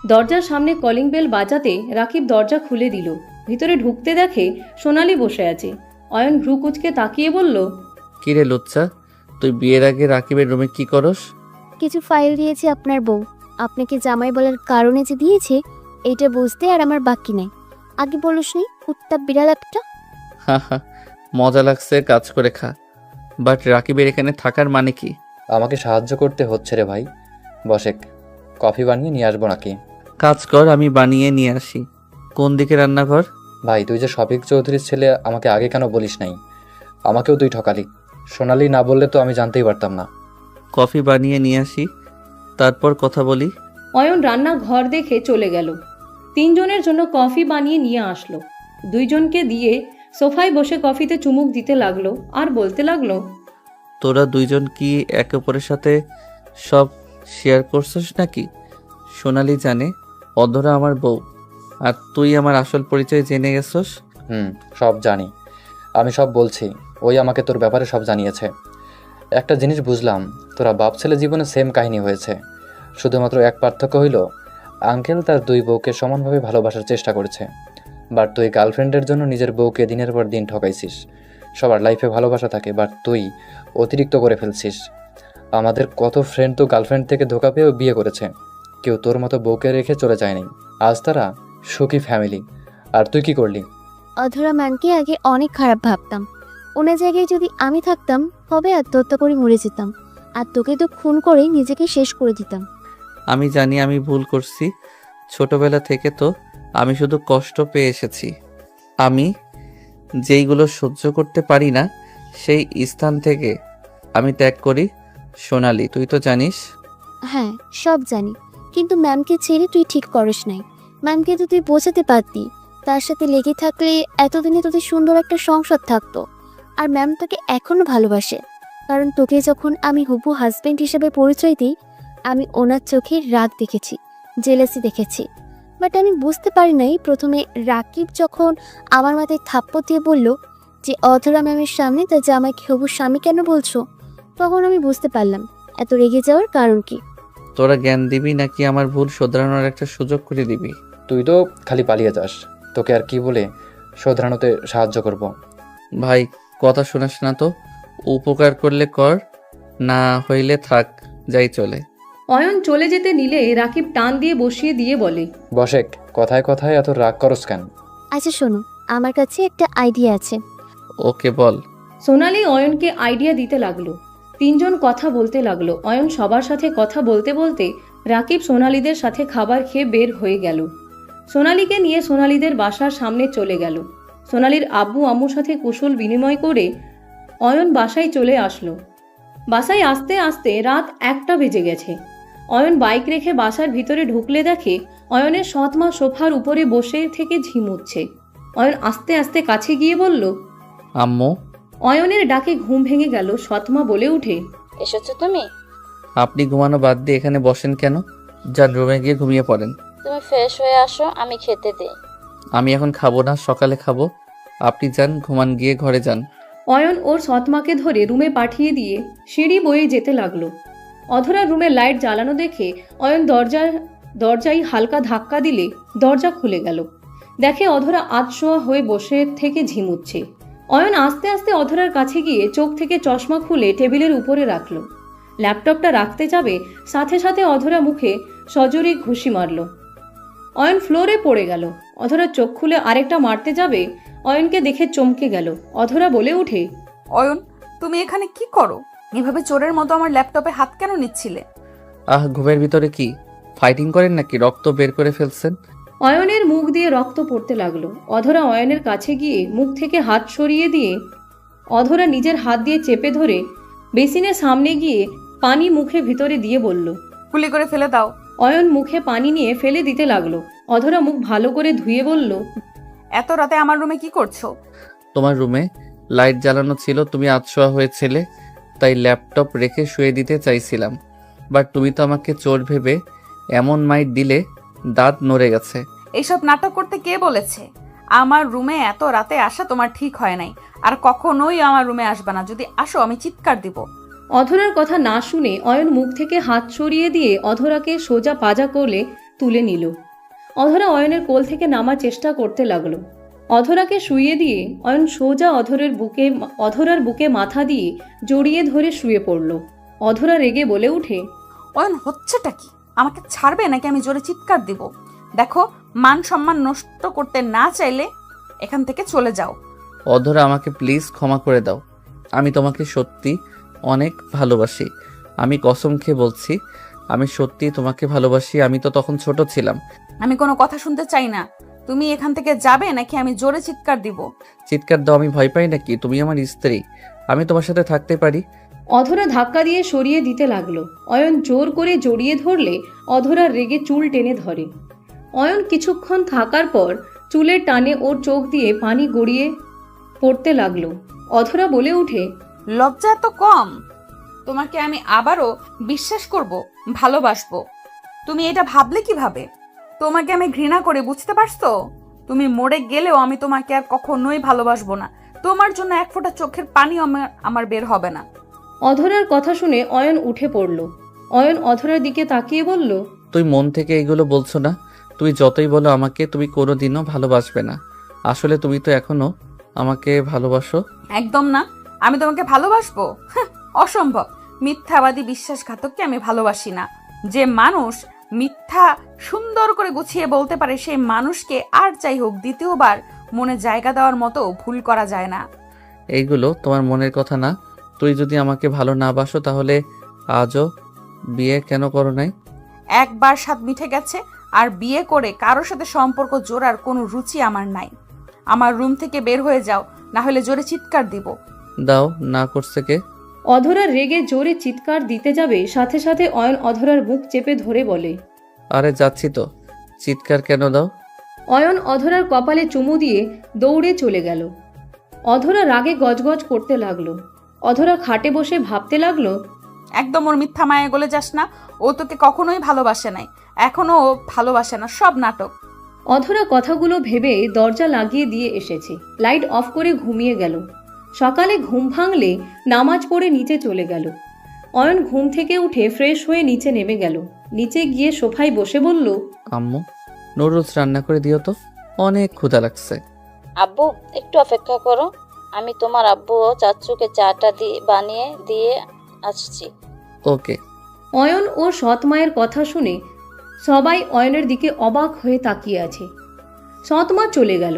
দরজার সামনে কলিং বেল বাজাতে রাকিব দরজা খুলে দিল। ভিতরে ঢুকতে দেখে সোনালি বসে আছে। অয়ন ভ্রু কুচকে তাকিয়ে বলল, কিরে লুচ্চা, তুই বিয়ের আগে রাকিবের রুমে কি করস? কিছু ফাইল দিয়েছে আপনার বউ। আপনাকে জামাই বলার কারণে যে দিয়েছে এইটা বুঝতে আর আমার বাকি নেই। আগে বলসনি, কুত্তা বিড়াল একটা। হা হা, মজা লাগছে, কাজ করে খা। বাট রাকিবের এখানে থাকার মানে কি? আমাকে সাহায্য করতে হচ্ছে রে ভাই। বসেক, কফি বানিয়ে নিয়ে আসবো নাকি? কাজ কর, আমি বানিয়ে নিয়ে আসি। কোন দিকে রান্নাঘর? ভাই, তুই যে শফিক চৌধুরীর ছেলে, আমাকে আগে কেন বলিস নাই? আমাকেও তুই ঠকালি। সোনালি না বললে তো আমি জানতেই পারতাম না। কফি বানিয়ে নিয়ে আসি, তারপর কথা বলি। অয়ন রান্নাঘর দেখে চলে গেল। তিনজনের জন্য কফি বানিয়ে নিয়ে আসলো। দুইজনকে দিয়ে সোফায় বসে কফিতে চুমুক দিতে লাগলো আর বলতে লাগলো, তোরা দুইজন কি একে অপরের সাথে সব শেয়ার করছিস নাকি? সোনালি জানে অধরা আমার বউ, আর তুই আমার আসল পরিচয় জেনে গেছস। সব জানি। আমি সব বলছি। ওই আমাকে তোর ব্যাপারে সব জানিয়েছে। একটা জিনিস বুঝলাম, তোরা বাপ ছেলে জীবনে সেম কাহিনী হয়েছে। শুধুমাত্র এক পার্থক্য হইল, আঙ্কেল তার দুই বউকে সমানভাবে ভালোবাসার চেষ্টা করেছে। বাট তুই গার্লফ্রেন্ডের জন্য নিজের বউকে দিনের পর দিন ঠকাইছিস। সবার লাইফে ভালোবাসা থাকে, বাট তুই অতিরিক্ত করে ফেলছিস। আমাদের কত ফ্রেন্ড তো গার্লফ্রেন্ড থেকে ধোকা পেয়েও বিয়ে করেছে। কেউ তোর মতো বউকে রেখে চলে যায়নি। আজ তারা সুখী ফ্যামিলি। আর তুই কি করলি? অধরা ম্যামকে আগে অনেক খারাপ ভাবতাম। ওনার জায়গায় যদি আমি থাকতাম হবে আত্মহত্যা করে মরে যেতাম। আর তোকে তো খুন করে নিজেকে শেষ করে দিতাম। আমি জানি আমি ভুল করছি। ছোটবেলা থেকে তো আমি শুধু কষ্ট পেয়ে এসেছি। আমি যেইগুলো সহ্য করতে পারি না সেই স্থান থেকে আমি ত্যাগ করি। সোনালি, তুই তো জানিস। হ্যাঁ, সব জানি, কিন্তু ম্যামকে ছেড়ে তুই ঠিক করিস নাই। ম্যামকে তো তুই বোঝাতে পারতি, তার সাথে লেগে থাকলে এতদিনে তোদের সুন্দর একটা সংসার থাকতো। আর ম্যাম তোকে এখনো ভালোবাসে, কারণ তোকে যখন আমি হবু হাজবেন্ড হিসেবে পরিচয় দিই, আমি ওনার চোখে রাগ দেখেছি, জেলাসি দেখেছি। বাট আমি বুঝতে পারি নাই প্রথমে রাকিব যখন আমার মাথায় থাপ্পড় দিয়ে বলল যে অধরা ম্যামের সামনে তার জামাইকে হবু স্বামী কেন বলছো, তখন আমি বুঝতে পারলাম এত রেগে যাওয়ার কারণ কি। তোরা জ্ঞান দিবি নাকি আমার ভুল শোধরানোর একটা সুযোগ করে দিবি? তুই তো খালি পালিয়ে যাস, তোকে আর কি বলে শোধরানোতে সাহায্য করব। ভাই, কথা শোনাস না তো। উপকার করলে কর, না হইলে থাক, যাই চলে। অয়ন চলে যেতে নিলে রাকিব টান দিয়ে বসিয়ে দিয়ে বলে, বসেক, কথায় কথায় এত রাগ করস কেন? আচ্ছা শোনো, আমার কাছে একটা আইডিয়া আছে। ওকে বল। সোনালি অয়নকে আইডিয়া দিতে লাগলো। তিনজন কথা বলতে লাগলো। অয়ন সবার সাথে কথা বলতে বলতে রাকিব সোনালিদের সাথে খাবার খেয়ে বের হয়ে গেল। সোনালিকে নিয়ে সোনালিদের বাসার সামনে চলে গেল। সোনালির আব্বু আম্মুর সাথে কুশল বিনিময় করে অয়ন বাসায় চলে আসলো। বাসায় আসতে আসতে রাত 1টা বেজে গেছে। অয়ন বাইক রেখে বাসার ভিতরে ঢুকলে দেখে অয়নের সৎমা সোফার উপরে বসে থেকে ঝিমুচ্ছে। অয়ন আস্তে আস্তে কাছে গিয়ে বলল, আম্মু। অয়নের ডাকে ঘুম ভেঙে গেল। সৎমা বলে উঠে, এসেছো তুমি? আপনি ঘুমানো বাদ দিয়ে এখানে বসেন কেন? যান রুমে গিয়ে ঘুমিয়ে পড়েন। তুমি ফ্রেশ হয়ে আসো, আমি খেতে দিই। আমি এখন খাবো না, সকালে খাবো। আপনি যান, ঘুমান, গিয়ে ঘরে যান। অয়ন ওর সৎমাকে ধরে রুমে পাঠিয়ে দিয়ে সিঁড়ি বয়ে যেতে লাগলো। অধরার রুমের লাইট জ্বালানো দেখে অয়ন দরজায় হালকা ধাক্কা দিলে দরজা খুলে গেল। দেখে অধরা আধশোয়া হয়ে বসে থেকে ঝিমুচ্ছে। অয়ন আস্তে আস্তে অধরার কাছে গিয়ে চোখ থেকে চশমা খুলে টেবিলের উপরে রাখলো। ল্যাপটপটা রাখতে যাবে, সাথে সাথে অধরা মুখে সজোরে ঘুষি মারল। অয়ন ফ্লোরে পড়ে গেল। অধরা চোখ খুলে আরেকটা মারতে যাবে, অয়নকে দেখে চমকে গেল। অধরা বলে উঠে, অয়ন, তুমি এখানে কি করো? এভাবে চোরের মতো আমার ল্যাপটপে হাত কেন নিচ্ছিলে? ঘুমের ভিতরে কি ফাইটিং করেন নাকি? রক্ত বের করে ফেলছেন? অয়নের মুখ দিয়ে রক্ত পড়তে লাগলো। অধরা অয়নের কাছে গিয়ে মুখ থেকে হাত সরিয়ে দিয়ে অধরা নিজের হাত দিয়ে চেপে ধরে বেসিনের সামনে গিয়ে পানি মুখে ভিতরে দিয়ে বলল, কুলি করে ফেলে দাও। অয়ন মুখে পানি নিয়ে ফেলে দিতে লাগলো। অধরা মুখ ভালো করে ধুয়ে বলল, এত রাতে আমার রুমে কি করছো? তোমার রুমে লাইট জ্বালানো ছিল, তুমি আধশোয়া হয়েছিলে, তাই ল্যাপটপ রেখে শুয়ে দিতে চাইছিলাম। বাট তুমি তো আমাকে চোর ভেবে এমন মাইট দিলে দাঁত নড়ে গেছে। এইসব নাটক করতে কে বলেছে? আমার রুমে এত রাতে আসা তোমার ঠিক হয় নাই, আর কখনোই আমার রুমে আসবে না। যদি আসো আমি চিৎকার দিব। অধরার কথা না শুনে অয়ন মুখ থেকে হাত সরিয়ে দিয়ে অধরাকে সোজা পাজা কোলে তুলে নিল। অধরা অয়নের কোল থেকে নামার চেষ্টা করতে লাগলো। অধরাকে শুইয়ে দিয়ে অয়ন সোজা অধরার বুকে মাথা দিয়ে জড়িয়ে ধরে শুয়ে পড়ল। অধরা রেগে বলে উঠে, অয়ন, হচ্ছেটা কি? আমাকে ছাড়বে নাকি আমি জোরে চিৎকার দিব? দেখো, মান সম্মান নষ্ট করতে না চাইলে এখান থেকে চলে যাও। অধরা, আমাকে প্লিজ ক্ষমা করে দাও। আমি তোমাকে সত্যি অনেক ভালোবাসি। আমি কসম খেয়ে বলছি, আমি সত্যি তোমাকে ভালোবাসি। আমি তো তখন ছোট ছিলাম। আমি কোনো কথা শুনতে চাই না। তুমি এখান থেকে যাবে নাকি আমি জোরে চিৎকার দিব? চিৎকার দাও, আমি ভয় পাই নাকি? তুমি আমার স্ত্রী, আমি তোমার সাথে থাকতে পারি। অধরা ধাক্কা দিয়ে সরিয়ে দিতে লাগলো। অয়ন জোর করে জড়িয়ে ধরলে অধরার রেগে চুল টেনে ধরে। অয়ন কিছুক্ষণ থাকার পর চুলের টানে ওর চোখ দিয়ে পানি গড়িয়ে পড়তে লাগলো। অধরা বলে উঠে, লজ্জা এত কম? তোমাকে আমি আবারও বিশ্বাস করব, ভালোবাসবো? তুমি এটা ভাবলে কিভাবে? তোমাকে আমি ঘৃণা করে, বুঝতে পারছো? তুমি মরে গেলেও আমি তোমাকে আর কখনোই ভালোবাসবো না। তোমার জন্য এক ফোঁটা চোখের পানি আমার বের হবে না। অধরার কথা শুনে অয়ন উঠে পড়ল। অয়ন অধরার দিকে তাকিয়ে বলল, তুই মন থেকে এগুলো বলছো না? তুমি যতই বলো আমাকে, তুমি কোনোদিনও ভালোবাসবে না। আসলে তুমি তো এখনো আমাকে ভালোবাসো। একদম না, আমি তোমাকে ভালোবাসবো? অসম্ভব। মিথ্যাবাদী বিশ্বাসঘাতককে আমি ভালোবাসি না। যে মানুষ মিথ্যা সুন্দর করে গুছিয়ে বলতে পারে, সেই মানুষকে আর যাই হোক দ্বিতীয়বার মনে জায়গা দেওয়ার মতো ভুল করা যায় না। এইগুলো তোমার মনের কথা না। তুই যদি আমাকে ভালো না বাসো তাহলে আজও বিয়ে কেন করো নাই? একবার স্বাদ মিঠে গেছে, আর বিয়ে করে কারোর সাথে সম্পর্ক জোড়ার কোনো রুচি আমার নাই। আমার রুম থেকে বের হয়ে যাও, না হলে জোরে চিৎকার দিব। দাও, না করছে কে? অধরা রেগে জোরে চিৎকার দিতে যাবে, সাথে সাথে অয়ন অধরার বুক চেপে ধরে বলে। আরে যাচ্ছি তো, চিৎকার কেন দাও? অয়ন অধরার কপালে চুমু দিয়ে দৌড়ে চলে গেল। অধরা রাগে গজগজ করতে লাগলো। অধরা খাটে বসে ভাবতে লাগলো, একদম ওর মিথ্যা মায়া গলে যাস না। ও তোকে কখনোই ভালোবাসে নাই, এখনো ও ভালোবাসে না, সব নাটক। অধরা কথাগুলো ভেবে দরজা লাগিয়ে দিয়ে এসেছে, লাইট অফ করে ঘুমিয়ে গেল। সকালে ঘুম ভাঙলে নামাজ পড়ে নিচে চলে গেল। অয়ন ঘুম থেকে উঠে ফ্রেশ হয়ে নিচে নেমে গেল। নিচে গিয়ে সোফায় বসে বলল, আম্মু, নুডলস রান্না করে দিও তো, অনেক ক্ষুধা লাগছে। আব্বু একটু অপেক্ষা করো, আমি তোমার আব্বু ও চাচুকে চাটা বানিয়ে দিয়ে আসছি। ওকে। অয়ন ও সৎ মায়ের কথা শুনে সবাই অয়নের দিকে অবাক হয়ে তাকিয়ে আছে। সৎ মা চলে গেল।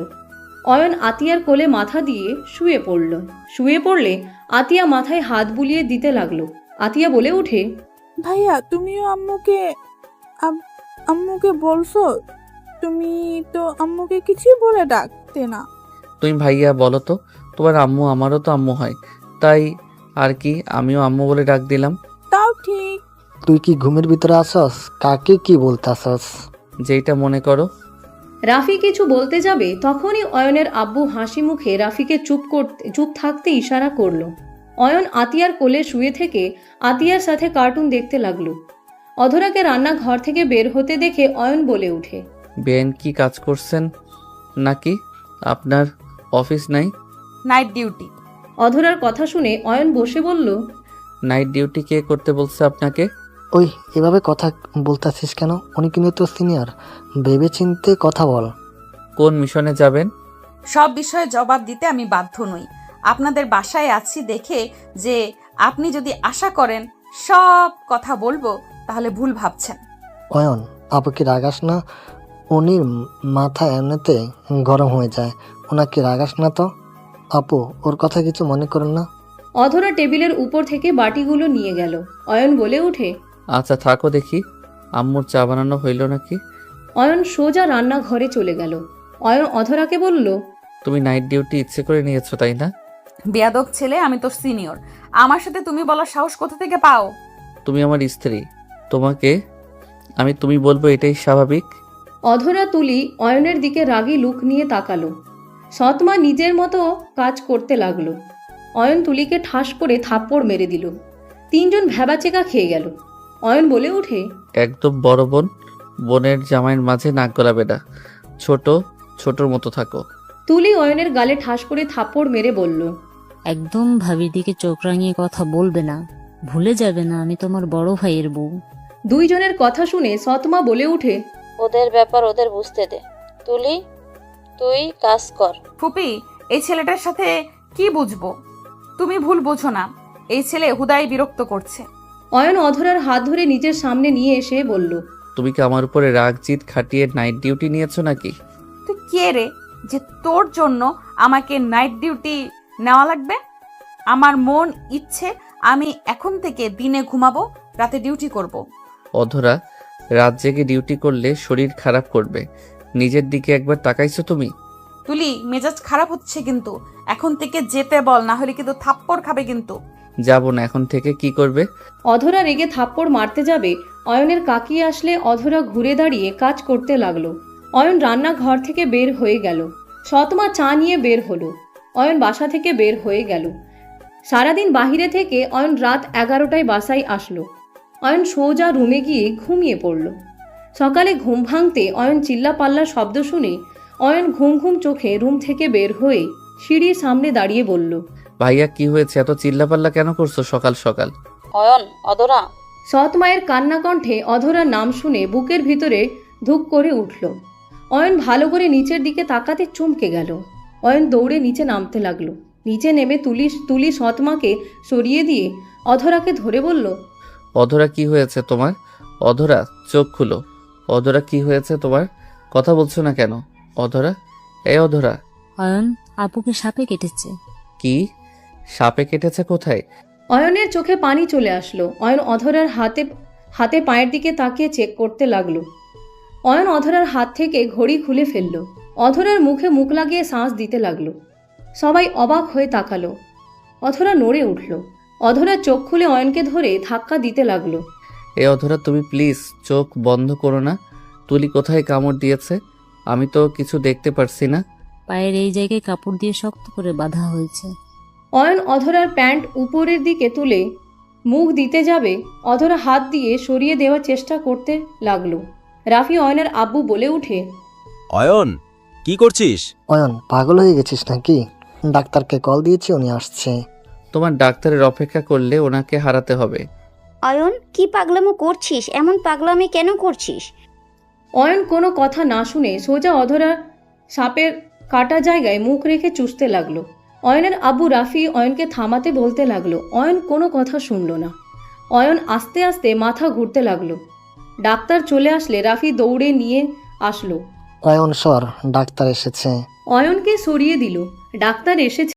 অয়ন আতিয়ার কোলে মাথা দিয়ে শুয়ে পড়ল। শুয়ে পড়লে আতিয়া মাথায় হাত বুলিয়ে দিতে লাগলো। আতিয়া বলে ওঠে, ভাইয়া তুমিও আম্মুকে বলছো? তুমি তো আম্মুকে কিছুই বলে ডাকতে না। তুমি ভাইয়া বলো তো, তোমার আম্মু আমারও তো আম্মু হয়, তাই আর কি আমিও আম্মু বলে ডাক দিলাম। তাও ঠিক। তুই কি ঘুমের ভিতরে আসস? কাকে কি বলতে আসস? যেইটা মনে করো। রাফি কিছু বলতে যাবে, তখনই অয়নের আব্বু হাসি মুখে রাফিকে চুপ থাকতে ইশারা করলো। অয়ন আতিয়ার কোলে শুয়ে থেকে আতিয়ার সাথে কার্টুন দেখতে লাগলো। অধরাকে রান্নাঘর থেকে বের হতে দেখে অয়ন বলে ওঠে, বেন কি কাজ করছেন নাকি? আপনার অফিস নাই? Night duty. অধরার কথা শুনে অয়ন বসে বলল, নাইট ডিউটি কে করতে বলছে আপনাকে? ওই এভাবে কথা বলতেছিস কেন? উনি কিন্তু তোর সিনিয়র, ভেবে চিনতে কথা বল। কোন মিশনে যাবেন? সব বিষয়ে জবাব দিতে আমি বাধ্য নই। আপনাদের বাসায় আছি দেখে যে আপনি যদি আশা করেন সব কথা বলবো, তাহলে ভুল ভাবছেন। অয়ন, আপুকে রাগাস না, উনি মাথা এমনিতে গরম হয়ে যায়, ওনাকে রাগাস না তো। আপু, ওর কথা কিছু মনে করেন না। অধরা টেবিলের উপর থেকে বাটিগুলো নিয়ে গেল। অয়ন বলে ওঠে, আচ্ছা থাকো দেখি, আম্মুর চা বানানো হইল নাকি? অয়ন সোজা রান্নাঘরে চলে গেল। অয়ন অধরাকে বলল, তুমি নাইট ডিউটি ইচ্ছে করে নিয়েছো তাই না? বেয়াদব ছেলে, আমি তোর সিনিয়র, আমার সাথে তুমি বলার সাহস কোথা থেকে পাও? তুমি আমার স্ত্রী, তোমাকে আমি তুমি বলবো, এটাই স্বাভাবিক। অধরা তুলি অয়নের দিকে রাগী লুক নিয়ে তাকালো। সৎমা নিজের মতো কাজ করতে লাগলো। অয়ন তুলিকে ঠাস করে থাপ্পড় মেরে দিল। তিনজন ভ্যাবাচেকা খেয়ে গেল। অয়ন বলে ওঠে, একদম বড় বোন বোনের জামাইয়ের মাঝে নাক গলাবে না, ছোটর মতো থাকো। তুলি অয়নের গালে ঠাস করে থাপ্পড় মেরে বলল, একদম ভাবির দিকে চোখ রাঙিয়ে কথা বলবে না, ভুলে যাবে না আমি তোমার বড় ভাইয়ের বউ। দুইজনের কথা শুনে সৎমা বলে ওঠে, ওদের ব্যাপার ওদের বুঝতে দে। তুলি, তুই কাজ কর। ফুপি, এই ছেলেটার সাথে কি বুঝবো? তুমি ভুল বুঝো না, এই ছেলে হুদাই বিরক্ত করছে। অয়ন অধরার হাত ধরে নিজের সামনে নিয়ে এসে বলল, তুমি কি আমার উপরে রাগ জিত খাটিয়ে নাইট ডিউটি নিয়েছো নাকি? তুই কে রে যে তোর জন্য আমাকে নাইট ডিউটি নেওয়া লাগবে? আমার মন ইচ্ছে আমি এখন থেকে দিনে ঘুমাবো, রাতে ডিউটি করব। অধরা, রাত জেগে ডিউটি করলে শরীর খারাপ করবে, নিজের দিকে একবার তাকাইছো তুমি? তুলি, মেজাজ খারাপ হচ্ছে কিন্তু, এখন থেকে যেতে বল, না হলে কিন্তু থাপ্পড় খাবে কিন্তু। যাবো না, এখন থেকে কি করবে? অধরা রেগে থাপ্পড় মারতে যাবে, অয়নের কাকি আসলে অধরা ঘুরে দাঁড়িয়ে কাজ করতে লাগলো। অয়ন রান্নাঘর থেকে বের হয়ে গেল। সৎমা চা নিয়ে বের হলো। অয়ন বাসা থেকে বের হয়ে গেল। সারাদিন বাহিরে থেকে অয়ন রাত 11টায় বাসায় আসলো। অয়ন সোজা রুমে গিয়ে ঘুমিয়ে পড়ল। সকালে ঘুম ভাঙতে অয়ন চিল্লাপাল্লার শব্দ শুনে অয়ন ঘুম ঘুম চোখে রুম থেকে বের হয়ে সিঁড়ির সামনে দাঁড়িয়ে বলল, ভাইয়া কি হয়েছে, এত চিল্লাপাল্লা কেন করছো সকাল সকাল? অয়ন, অধরা। সৎ মায়ের কান্না কণ্ঠে অধরার নাম শুনে বুকের ভিতরে ধুক করে উঠল। অয়ন ভালো করে নিচের দিকে তাকাতে চমকে গেল। অয়ন দৌড়ে নিচে নামতে লাগলো। নিচে নেমে তুলি সৎমাকে সরিয়ে দিয়ে অধরাকে ধরে বলল, অধরা কি হয়েছে তোমার? অধরা চোখ খুলো। অধরা কি হয়েছে তোমার? কথা বলছো না কেন? অধরা, এই অধরা। অয়ন, আপুকে সাপে কেটেছে। কি? সাপে কেটেছে কোথায়? অয়নের চোখে পানি চলে আসলো। অয়ন অধরার হাতে পায়ের দিকে তাকিয়ে চেক করতে লাগলো। অয়ন অধরার হাত থেকে ঘড়ি খুলে ফেলল। অধরার মুখে মুখ লাগিয়ে শ্বাস দিতে লাগলো। সবাই অবাক হয়ে তাকালো। অধরা নড়ে উঠল। অধরা চোখ খুলে অয়নকে ধরে ধাক্কা দিতে লাগলো। এই অধরা তুমি প্লিজ চোখ বন্ধ করো না। তুলি কোথায় কামড় দিয়েছে? আমি তো কিছু দেখতে পারছি না। পায়ের এই জায়গায় কাপড় দিয়ে শক্ত করে বাঁধা হয়েছে। অয়ন অধরার প্যান্ট উপরের দিকে তুলে মুখ দিতে যাবে, অধরা হাত দিয়ে সরিয়ে দেওয়ার চেষ্টা করতে লাগলো। রাফি অয়নের আব্বু বলে উঠে, অয়ন কি করছিস? অয়ন পাগল হয়ে গেছিস নাকি? ডাক্তারকে কল দিয়েছি, উনি আসছে। তোমার ডাক্তারের অপেক্ষা করলে ওনাকে হারাতে হবে। অয়ন কি পাগলামো করছিস? এমন পাগলামি কেন করছিস? অয়ন কোনো কথা না শুনে সোজা অধরার সাপের কাটা জায়গায় মুখ রেখে চুষতে লাগলো। অয়নের আব্বু রাফি অয়নকে থামাতে বলতে লাগলো। অয়ন কোনো কথা শুনল না। অয়ন আস্তে আস্তে মাথা ঘুরতে লাগলো। ডাক্তার চলে আসলে রাফি দৌড়ে নিয়ে আসলো। অয়ন সর, ডাক্তার এসেছে। অয়নকে সরিয়ে দিল। ডাক্তার এসেছে।